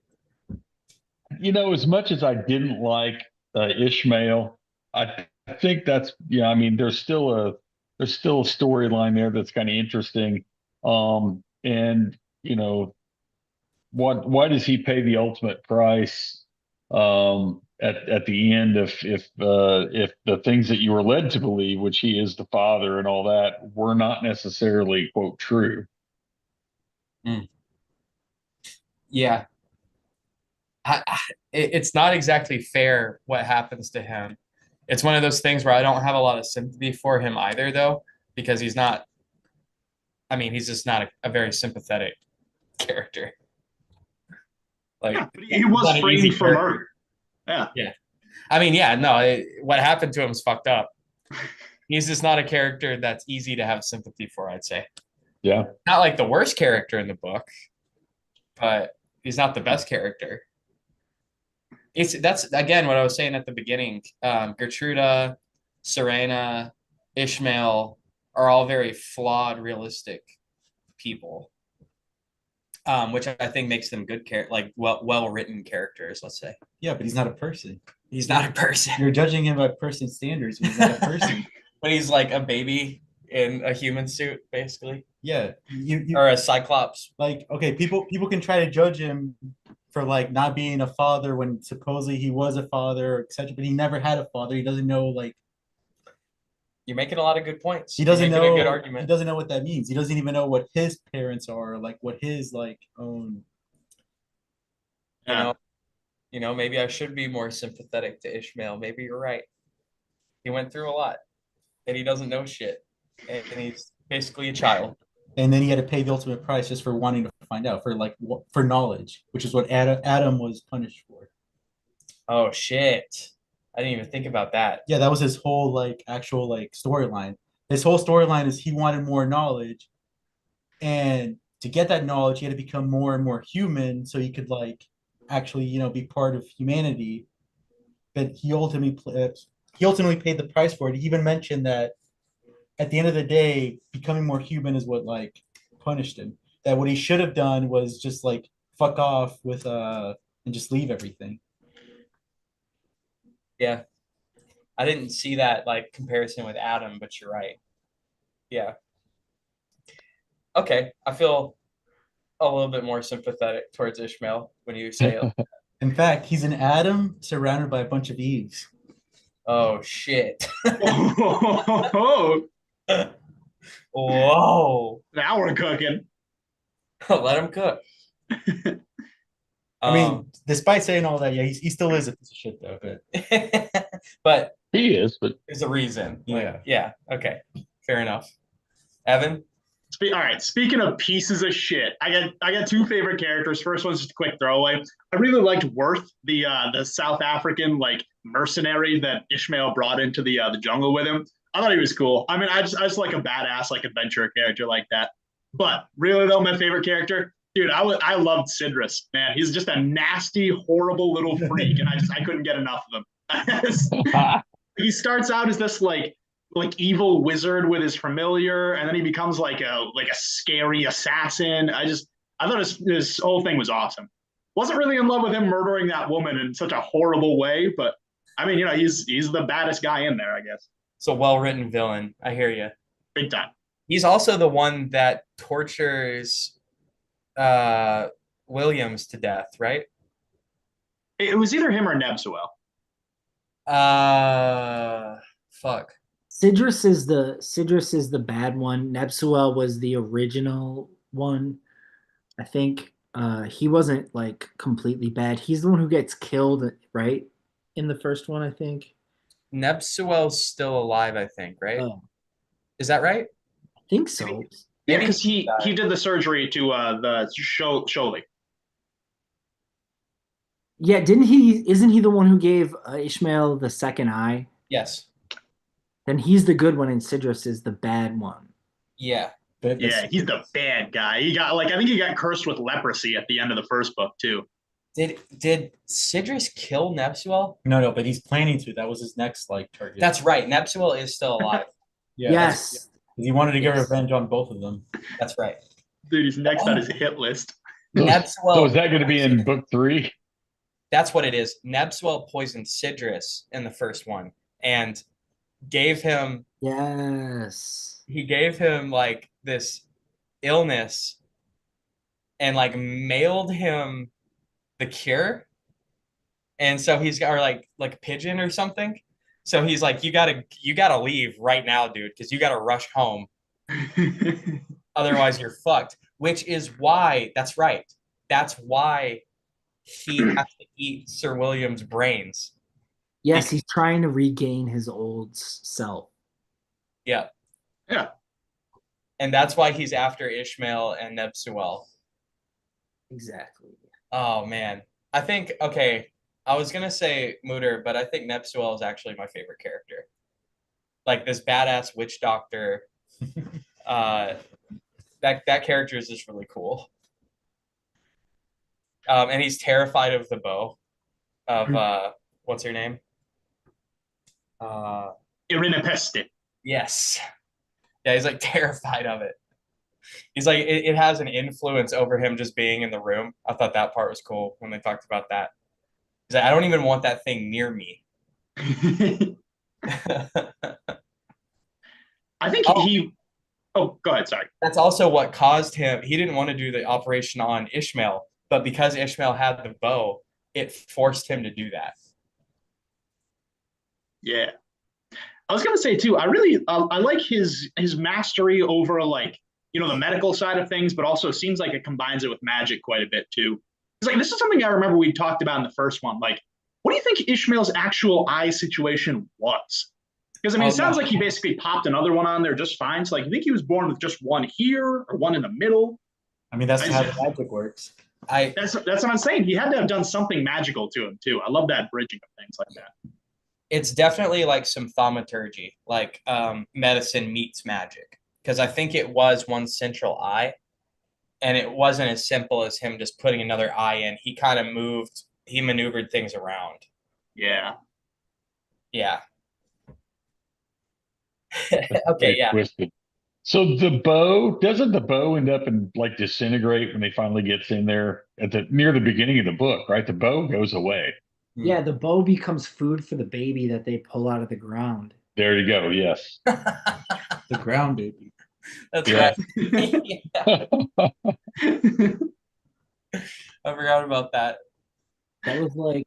As much as I didn't like Ishmael, I think that's yeah. I mean, there's still a storyline there that's kind of interesting. And why does he pay the ultimate price at the end if the things that you were led to believe, which he is the father and all that, were not necessarily quote true? Mm. Yeah. It's not exactly fair what happens to him. It's one of those things where I don't have a lot of sympathy for him either, though, because he's not, I mean, he's just not a very sympathetic character. Like, Yeah, but he he's was not an easy framed for character. murder. Yeah. Yeah. I mean, yeah, no, what happened to him is fucked up. He's just not a character that's easy to have sympathy for, I'd say. Yeah. Not like the worst character in the book, but he's not the best character. That's again what I was saying at the beginning. Gertruda, Serena, Ishmael are all very flawed, realistic people, which I think makes them good like well written characters. Let's say Yeah, but he's not a person. he's not a person, You're judging him by person standards. But he's not a person. but he's like a baby in a human suit, basically, Yeah, or a cyclops. like okay, people can try to judge him for like not being a father when supposedly he was a father, etc. But he never had a father. He doesn't know like You're making a lot of good points. he You're doesn't making a good know he argument. doesn't know what that means. He doesn't even know what his parents are, like what his like own. You Yeah. know, maybe I should be more sympathetic to Ishmael. Maybe you're right. He went through a lot, and he doesn't know shit, and he's basically a child. And then he had to pay the ultimate price just for wanting to find out for like for knowledge, which is what Adam was punished for. Oh shit! I didn't even think about that. Yeah, that was his whole like actual like storyline. His whole storyline is he wanted more knowledge, and to get that knowledge, he had to become more and more human so he could like actually be part of humanity. But he ultimately paid the price for it. He even mentioned that at the end of the day, becoming more human is what like punished him. That what he should have done was just like fuck off with and just leave everything. Yeah, I didn't see that like comparison with Adam, but you're right. Yeah. Okay, I feel a little bit more sympathetic towards Ishmael when you say it. In fact, he's an Adam surrounded by a bunch of Eves. Oh shit! Oh, Whoa! now we're cooking. Let him cook. I mean, despite saying all that, yeah, he still is a piece of shit though. But He is, but there's a reason. Like, Yeah. yeah. Okay. Fair enough. Evan. All right. Speaking of pieces of shit, I got two favorite characters. First one's just a quick throwaway. I really liked Worth, the South African like mercenary that Ishmael brought into the jungle with him. I thought he was cool. I mean, I just like a badass like adventure character like that. But really though, my favorite character, dude, I loved Sidrus. Man, he's just a nasty, horrible little freak, and I couldn't get enough of him. He starts out as this like evil wizard with his familiar, and then he becomes like a scary assassin. I thought his whole thing was awesome. Wasn't really in love with him murdering that woman in such a horrible way, but I mean, he's the baddest guy in there, I guess. It's a well-written villain. I hear you. Big time. He's also the one that tortures Williams to death, right? It was either him or Nebsuel. Fuck. Sidrus is the bad one. Nebsuel was the original one. I think he wasn't like completely bad. He's the one who gets killed, right? In the first one, I think. Nebsuel's still alive, I think, right? Oh, Is that right? I think so. Yeah, because he did the surgery to the Sholi. Yeah, didn't he? Isn't he the one who gave Ishmael the second eye? Yes. Then he's the good one, and Sidrus is the bad one. Yeah. Yeah, he's the bad guy. He got I think he got cursed with leprosy at the end of the first book too. Did Sidrus kill Nebsuel? No, but he's planning to. That was his next like target. That's right. Nebsuel is still alive. yeah, Yes. he wanted to get Yes. revenge on both of them. That's right. Dude, he's next on his hit list. So is that going to be in book 3? That's what it is. Nebsuel poisoned Sidrus in the first one and gave him Yes. he gave him like this illness and like mailed him the cure. And so he's got or like a pigeon or something. So he's like, you gotta leave right now, dude, because you gotta rush home. Otherwise you're fucked. Which is why that's right. That's why he has to eat Sir William's brains. Yes, he's trying to regain his old self. Yeah. Yeah. And that's why he's after Ishmael and Nebsuel. Exactly. Oh man. I think okay, I was gonna say Mutter, but I think Nebsuel is actually my favorite character. Like this badass witch doctor. That character is just really cool. And he's terrified of the bow. Of what's her name? Irina Peste. Yes. Yeah, he's like terrified of it. He's like it has an influence over him just being in the room. I thought that part was cool when they talked about that. He's like, I don't even want that thing near me. I think he. Oh, go ahead. Sorry. That's also what caused him. He didn't want to do the operation on Ishmael, but because Ishmael had the bow, it forced him to do that. Yeah, I was gonna say too. I like his mastery over the medical side of things, but also seems like it combines it with magic quite a bit too. It's like this is something I remember we talked about in the first one. Like, what do you think Ishmael's actual eye situation was? Because I mean, it sounds like he basically popped another one on there just fine. So like, you think he was born with just one here or one in the middle? I mean, that's how the magic works. That's what I'm saying. He had to have done something magical to him too. I love that bridging of things like that. It's definitely like some thaumaturgy, like medicine meets magic. Because I think it was one central eye, and it wasn't as simple as him just putting another eye in. He kind of maneuvered things around. Yeah. Yeah. Okay, yeah. Twisted. So doesn't the bow end up and like disintegrate when they finally gets in there near the beginning of the book, right? The bow goes away. Yeah, the bow becomes food for the baby that they pull out of the ground. There you go. Yes. The ground baby. That's Yeah. right. Yeah. I forgot about that. That was like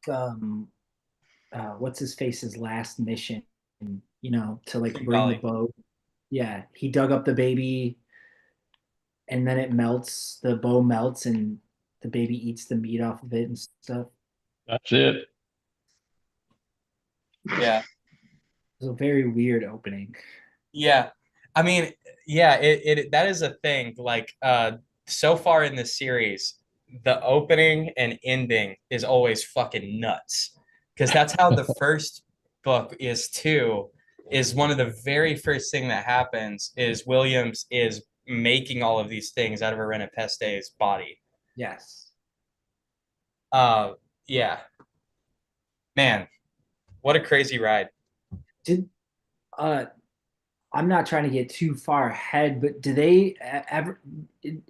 what's his face's last mission, to like bring Golly. the bow. Yeah, he dug up the baby and then it melts, the bow melts and the baby eats the meat off of it and stuff. That's it. Yeah. It was a very weird opening. Yeah. I mean, yeah, it that is a thing. Like so far in this series, the opening and ending is always fucking nuts. because that's how the first book is too. Is one of the very first thing that happens is Williams is making all of these things out of Irena Peste's body. Yes. Uh, yeah, man, what a crazy ride. Did uh I'm not trying to get too far ahead, but do they ever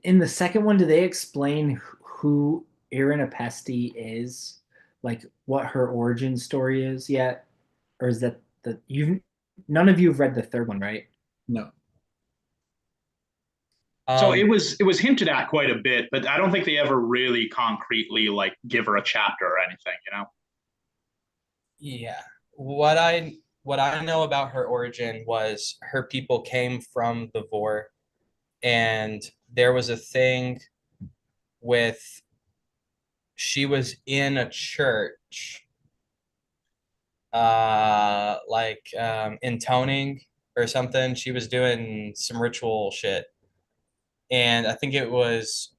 in the second one do they explain who Irina Pesti is? Like what her origin story is yet? Or is that the you none of you have read the third one, right? No. So Um, it was hinted at quite a bit, but I don't think they ever really concretely like give her a chapter or anything, you know? yeah, what I know about her origin was her people came from the Vor, and there was a thing with she was in a church like intoning or something. She was doing some ritual shit. And I think it was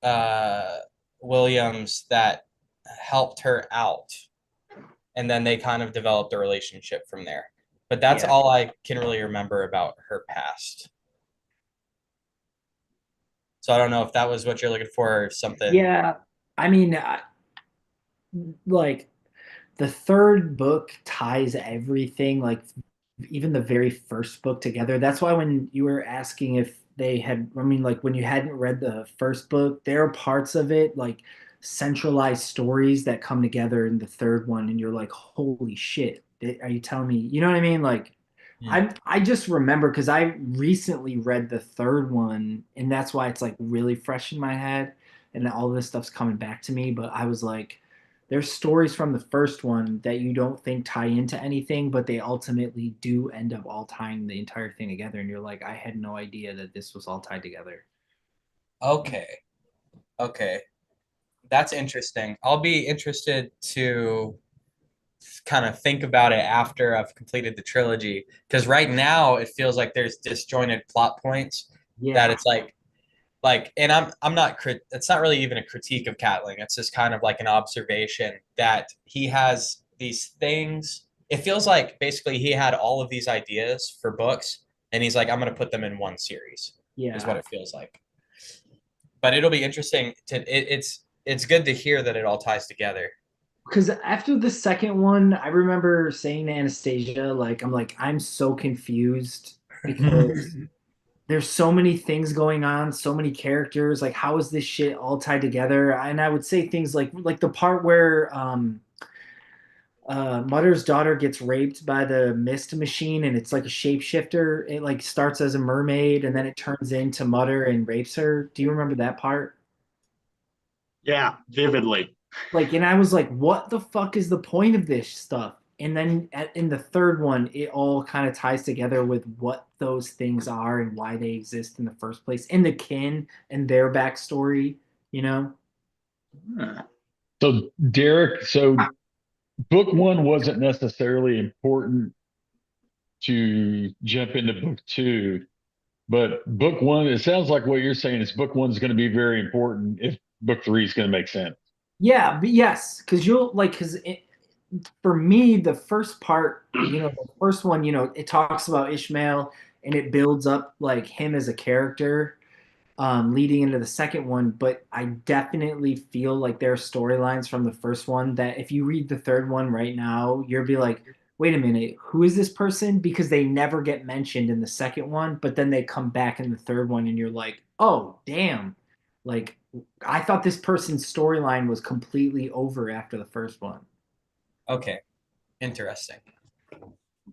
uh Williams that helped her out. And then they kind of developed a relationship from there. But that's Yeah. all I can really remember about her past. So I don't know if that was what you're looking for or something. Yeah. I mean, like the third book ties everything, like even the very first book together. That's why when you were asking if they had, I mean, like when you hadn't read the first book, there are parts of it, like centralized stories that come together in the third one, and you're like, holy shit, are you telling me? You know what I mean? Like, Hmm. I just remember because I recently read the third one, and that's why it's like really fresh in my head, and all this stuff's coming back to me. But I was like, there's stories from the first one that you don't think tie into anything, but they ultimately do end up all tying the entire thing together. And you're like, I had no idea that this was all tied together. Okay. Okay. That's interesting. I'll be interested to kind of think about it after I've completed the trilogy. Because right now it feels like there's disjointed plot points that Yeah, it's like, and I'm not it's not really even a critique of Catling. It's just kind of like an observation that he has these things. It feels like basically he had all of these ideas for books, and he's like, I'm gonna put them in one series, is what yeah. it feels like. But it'll be interesting it's good to hear that it all ties together. Because after the second one, I remember saying to Anastasia, like, I'm so confused because there's so many things going on, so many characters. Like, how is this shit all tied together? And I would say things like the part where Mutter's daughter gets raped by the mist machine, and it's like a shapeshifter. It like starts as a mermaid, and then it turns into Mutter and rapes her. Do you remember that part? Yeah, vividly. Like, and I was like, what the fuck is the point of this stuff? And then in the third one, it all kind of ties together with what those things are and why they exist in the first place, and the kin and their backstory, you know? Huh. So Derek, so book one wasn't necessarily important to jump into book two, but book one, it sounds like what you're saying is book one's going to be very important if book three is going to make sense. Yeah, but yes, because you'll like, for me, the first part, the first one, it talks about Ishmael and it builds up like him as a character, leading into the second one. But I definitely feel like there are storylines from the first one that if you read the third one right now, you'll be like, wait a minute, who is this person? Because they never get mentioned in the second one, but then they come back in the third one, and you're like, oh, damn. Like, I thought this person's storyline was completely over after the first one. Okay, interesting.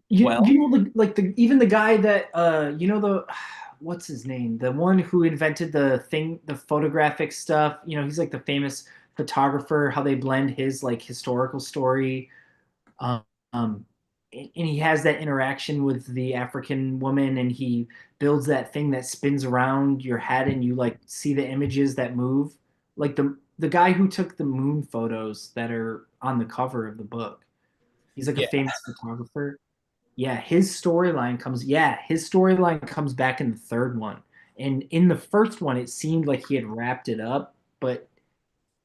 You Well, you know the even the guy that the what's his name? The one who invented the photographic stuff. He's like the famous photographer, how they blend his like historical story. Um, um and he has that interaction with the African woman, and he builds that thing that spins around your head and you like see the images that move. Like the guy who took the moon photos that are on the cover of the book. He's like a yeah. famous photographer. His storyline comes back in the third one. And in the first one, it seemed like he had wrapped it up, but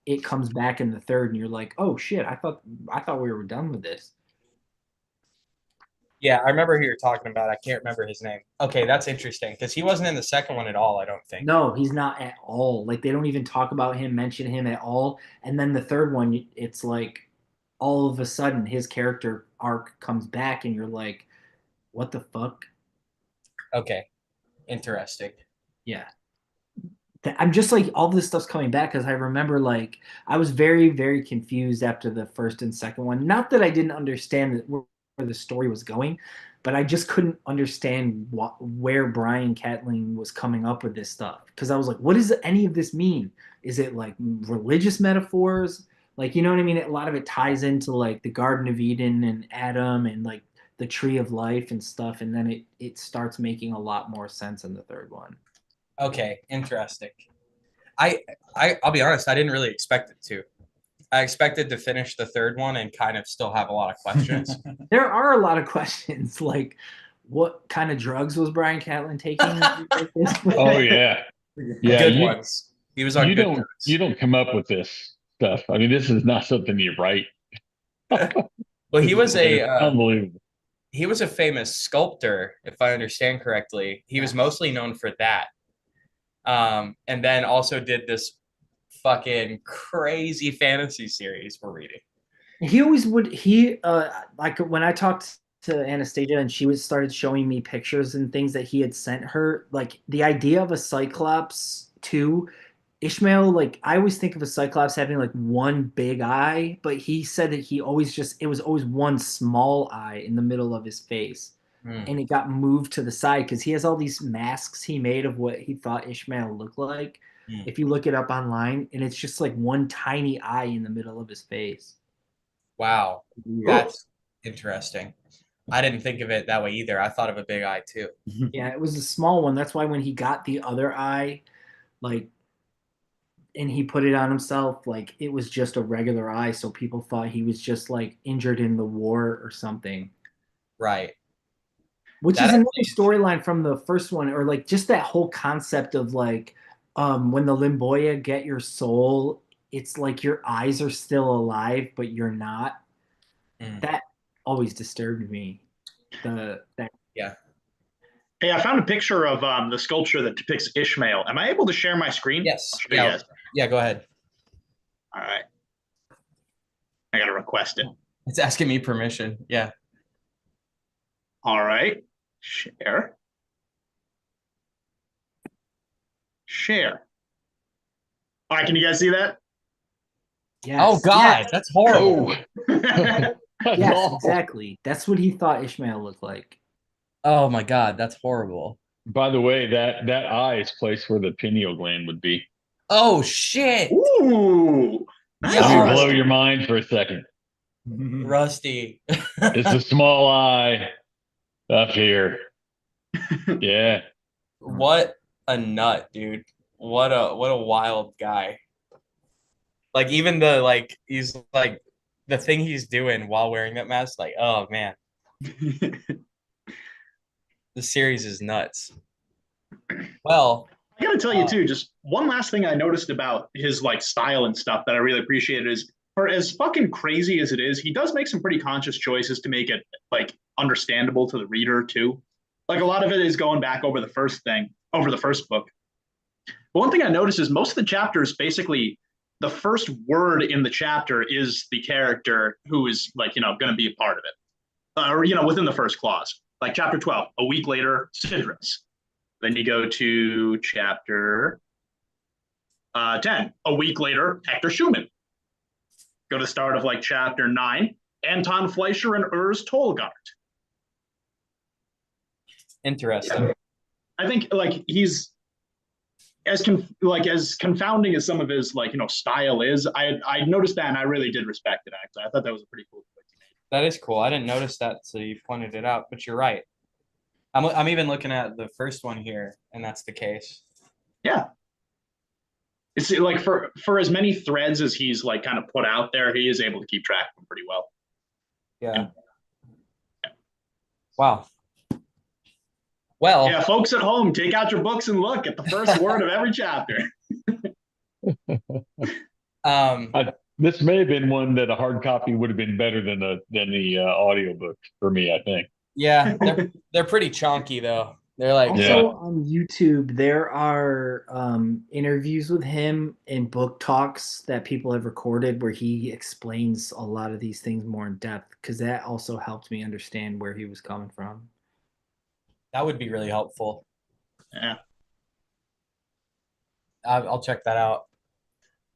it comes back in the third, and you're like, oh shit, I thought we were done with this. Yeah, I remember who you're talking about. I can't remember his name. Okay, that's interesting because he wasn't in the second one at all, I don't think. No, he's not at all. Like they don't even talk about him, mention him at all. And then the third one, it's like all of a sudden his character arc comes back, and you're like, what the fuck? Okay, interesting. Yeah. I'm just like all this stuff's coming back because I remember like I was very, very confused after the first and second one. Not that I didn't understand where the story was going, but I just couldn't understand where Brian Catling was coming up with this stuff. Because I was like, what does any of this mean? Is it like religious metaphors? Like, you know what I mean? A lot of it ties into like the Garden of Eden and Adam and like the Tree of Life and stuff. And then it starts making a lot more sense in the third one. Okay, interesting. I'll be honest, I didn't really expect it to. I expected to finish the third one and kind of still have a lot of questions. There are a lot of questions, like what kind of drugs was Brian Catlin taking? Oh yeah, yeah. Good ones. He was on good drugs. You don't come up with this stuff. I mean, this is not something you write. Well, he was unbelievable. He was a famous sculptor, if I understand correctly. He was mostly known for that. And then also did this fucking crazy fantasy series we're reading. He always would like when I talked to Anastasia and she started showing me pictures and things that he had sent her, like the idea of a Cyclops too. Ishmael, like I always think of a Cyclops having like one big eye, but he said that it was always one small eye in the middle of his face. And it got moved to the side because he has all these masks he made of what he thought Ishmael looked like. If you look it up online, and it's just like one tiny eye in the middle of his face. Wow, that's interesting. I didn't think of it that way either. I thought of a big eye too. Yeah, it was a small one. That's why when he got the other eye, like, and he put it on himself, like it was just a regular eye, so people thought he was just like injured in the war or something. Right. Which is another storyline from the first one, or like just that whole concept of like when the Limboya get your soul, it's like your eyes are still alive, but you're not. That always disturbed me. Yeah. Hey, I found a picture of the sculpture that depicts Ishmael. Am I able to share my screen? Yes. Yeah. Yeah, go ahead. All right. I got to request it. It's asking me permission. Yeah. All right. Share. Share. All right, can you guys see that? Yes. Oh God, yes. That's horrible. Yes, exactly. That's what he thought Ishmael looked like. Oh my God, that's horrible. By the way, that eye is placed where the pineal gland would be. Oh shit! Ooh, nice. Let me blow your mind for a second. Rusty. It's a small eye up here. Yeah. What a nut, dude. What a wild guy. Like even he's like the thing he's doing while wearing that mask, like, oh man. The series is nuts. Well, I gotta tell you too, just one last thing I noticed about his like style and stuff that I really appreciated is, for as fucking crazy as it is, he does make some pretty conscious choices to make it like understandable to the reader too. Like a lot of it is going back over the first book. But one thing I noticed is most of the chapters, basically the first word in the chapter is the character who is like, going to be a part of it. Or, within the first clause. Like chapter 12, a week later, Sidrus. Then you go to chapter 10, a week later, Hector Schumann. Go to the start of like chapter 9, Anton Fleischer and Urs Tolgart. Interesting. Yeah. I think like he's as confounding as some of his style is. I noticed that and I really did respect it. Actually, I thought that was a pretty cool choice. That is cool. I didn't notice that, so you pointed it out. But you're right. I'm even looking at the first one here, and that's the case. Yeah. It's like for as many threads as he's like kind of put out there, he is able to keep track of them pretty well. Yeah. Wow. Well, yeah, folks at home, take out your books and look at the first word of every chapter. This may have been one that a hard copy would have been better than the audiobook for me, I think. Yeah, they're pretty chunky though. They're like Also Yeah. on YouTube, there are interviews with him and book talks that people have recorded where he explains a lot of these things more in depth, because that also helped me understand where he was coming from. that would be really helpful. Yeah. I'll check that out.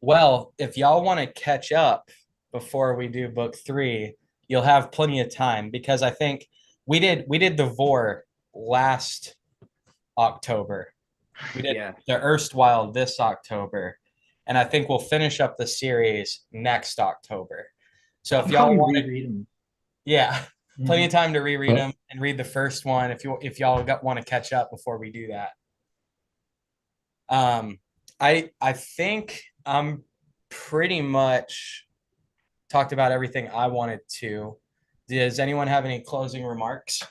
Well, if y'all want to catch up before we do book 3, you'll have plenty of time because I think we did the Vor last October. We did Yeah. the Erstwhile this October, and I think we'll finish up the series next October. So if y'all Probably want to, reread them. yeah, plenty of time to reread Huh? them and read the first one if y'all want to catch up before we do that. I think I'm pretty much talked about everything I wanted to. Does anyone have any closing remarks?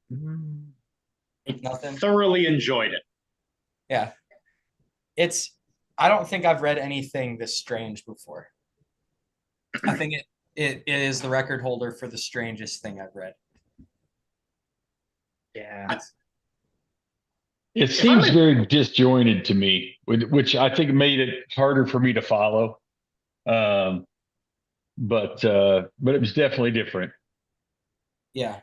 Nothing. Thoroughly enjoyed it. Yeah. I don't think I've read anything this strange before. I think it is the record holder for the strangest thing I've read. Yeah. It If seems I'm very disjointed to me, which I think made it harder for me to follow. But it was definitely different. Yeah.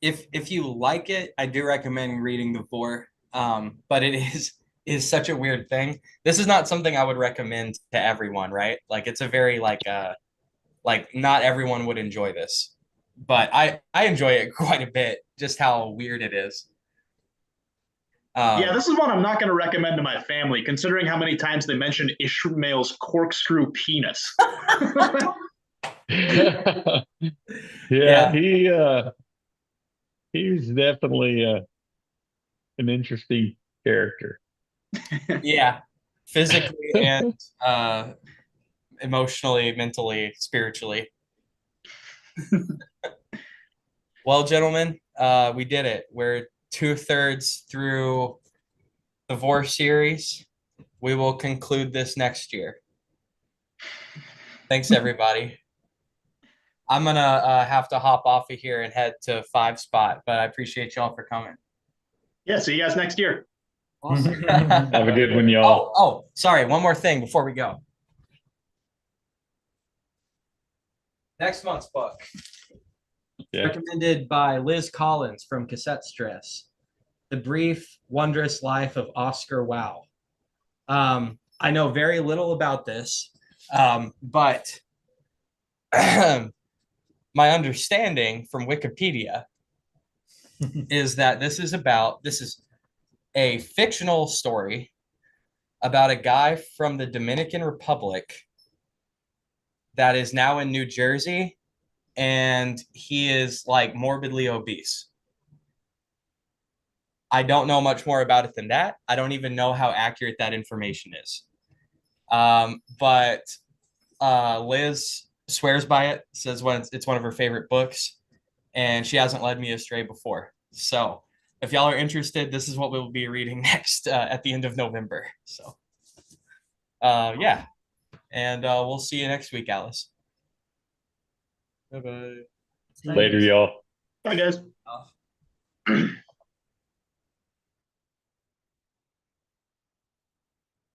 If you like it, I do recommend reading the Vor. But it is such a weird thing. This is not something I would recommend to everyone, right? Like it's a very like not everyone would enjoy this. But I enjoy it quite a bit, just how weird it is. Yeah, Um, this is one I'm not going to recommend to my family, considering how many times they mentioned Ishmael's corkscrew penis. Yeah, yeah, he was definitely an interesting character. yeah, physically and emotionally, mentally, spiritually. Well, gentlemen, we did it. We're 2/3 through the Vor series. We will conclude this next year. Thanks, everybody. I'm gonna have to hop off of here and head to 5 spot, but I appreciate y'all for coming. Yeah, see you guys next year. Awesome. Have a good one, y'all. Oh, sorry. One more thing before we go. Next month's book, Yeah. recommended by Liz Collins from Cassette Stress, The Brief, Wondrous Life of Oscar Wilde. I know very little about this, but my understanding from Wikipedia is that this is a fictional story about a guy from the Dominican Republic that is now in New Jersey, and he is like morbidly obese. I don't know much more about it than that. I don't even know how accurate that information is. But Liz swears by it, says it's one of her favorite books, and she hasn't led me astray before. So if y'all are interested, this is what we'll be reading next at the end of November. So yeah, and we'll see you next week, Alice. Bye-bye. Later, y'all. Bye, guys.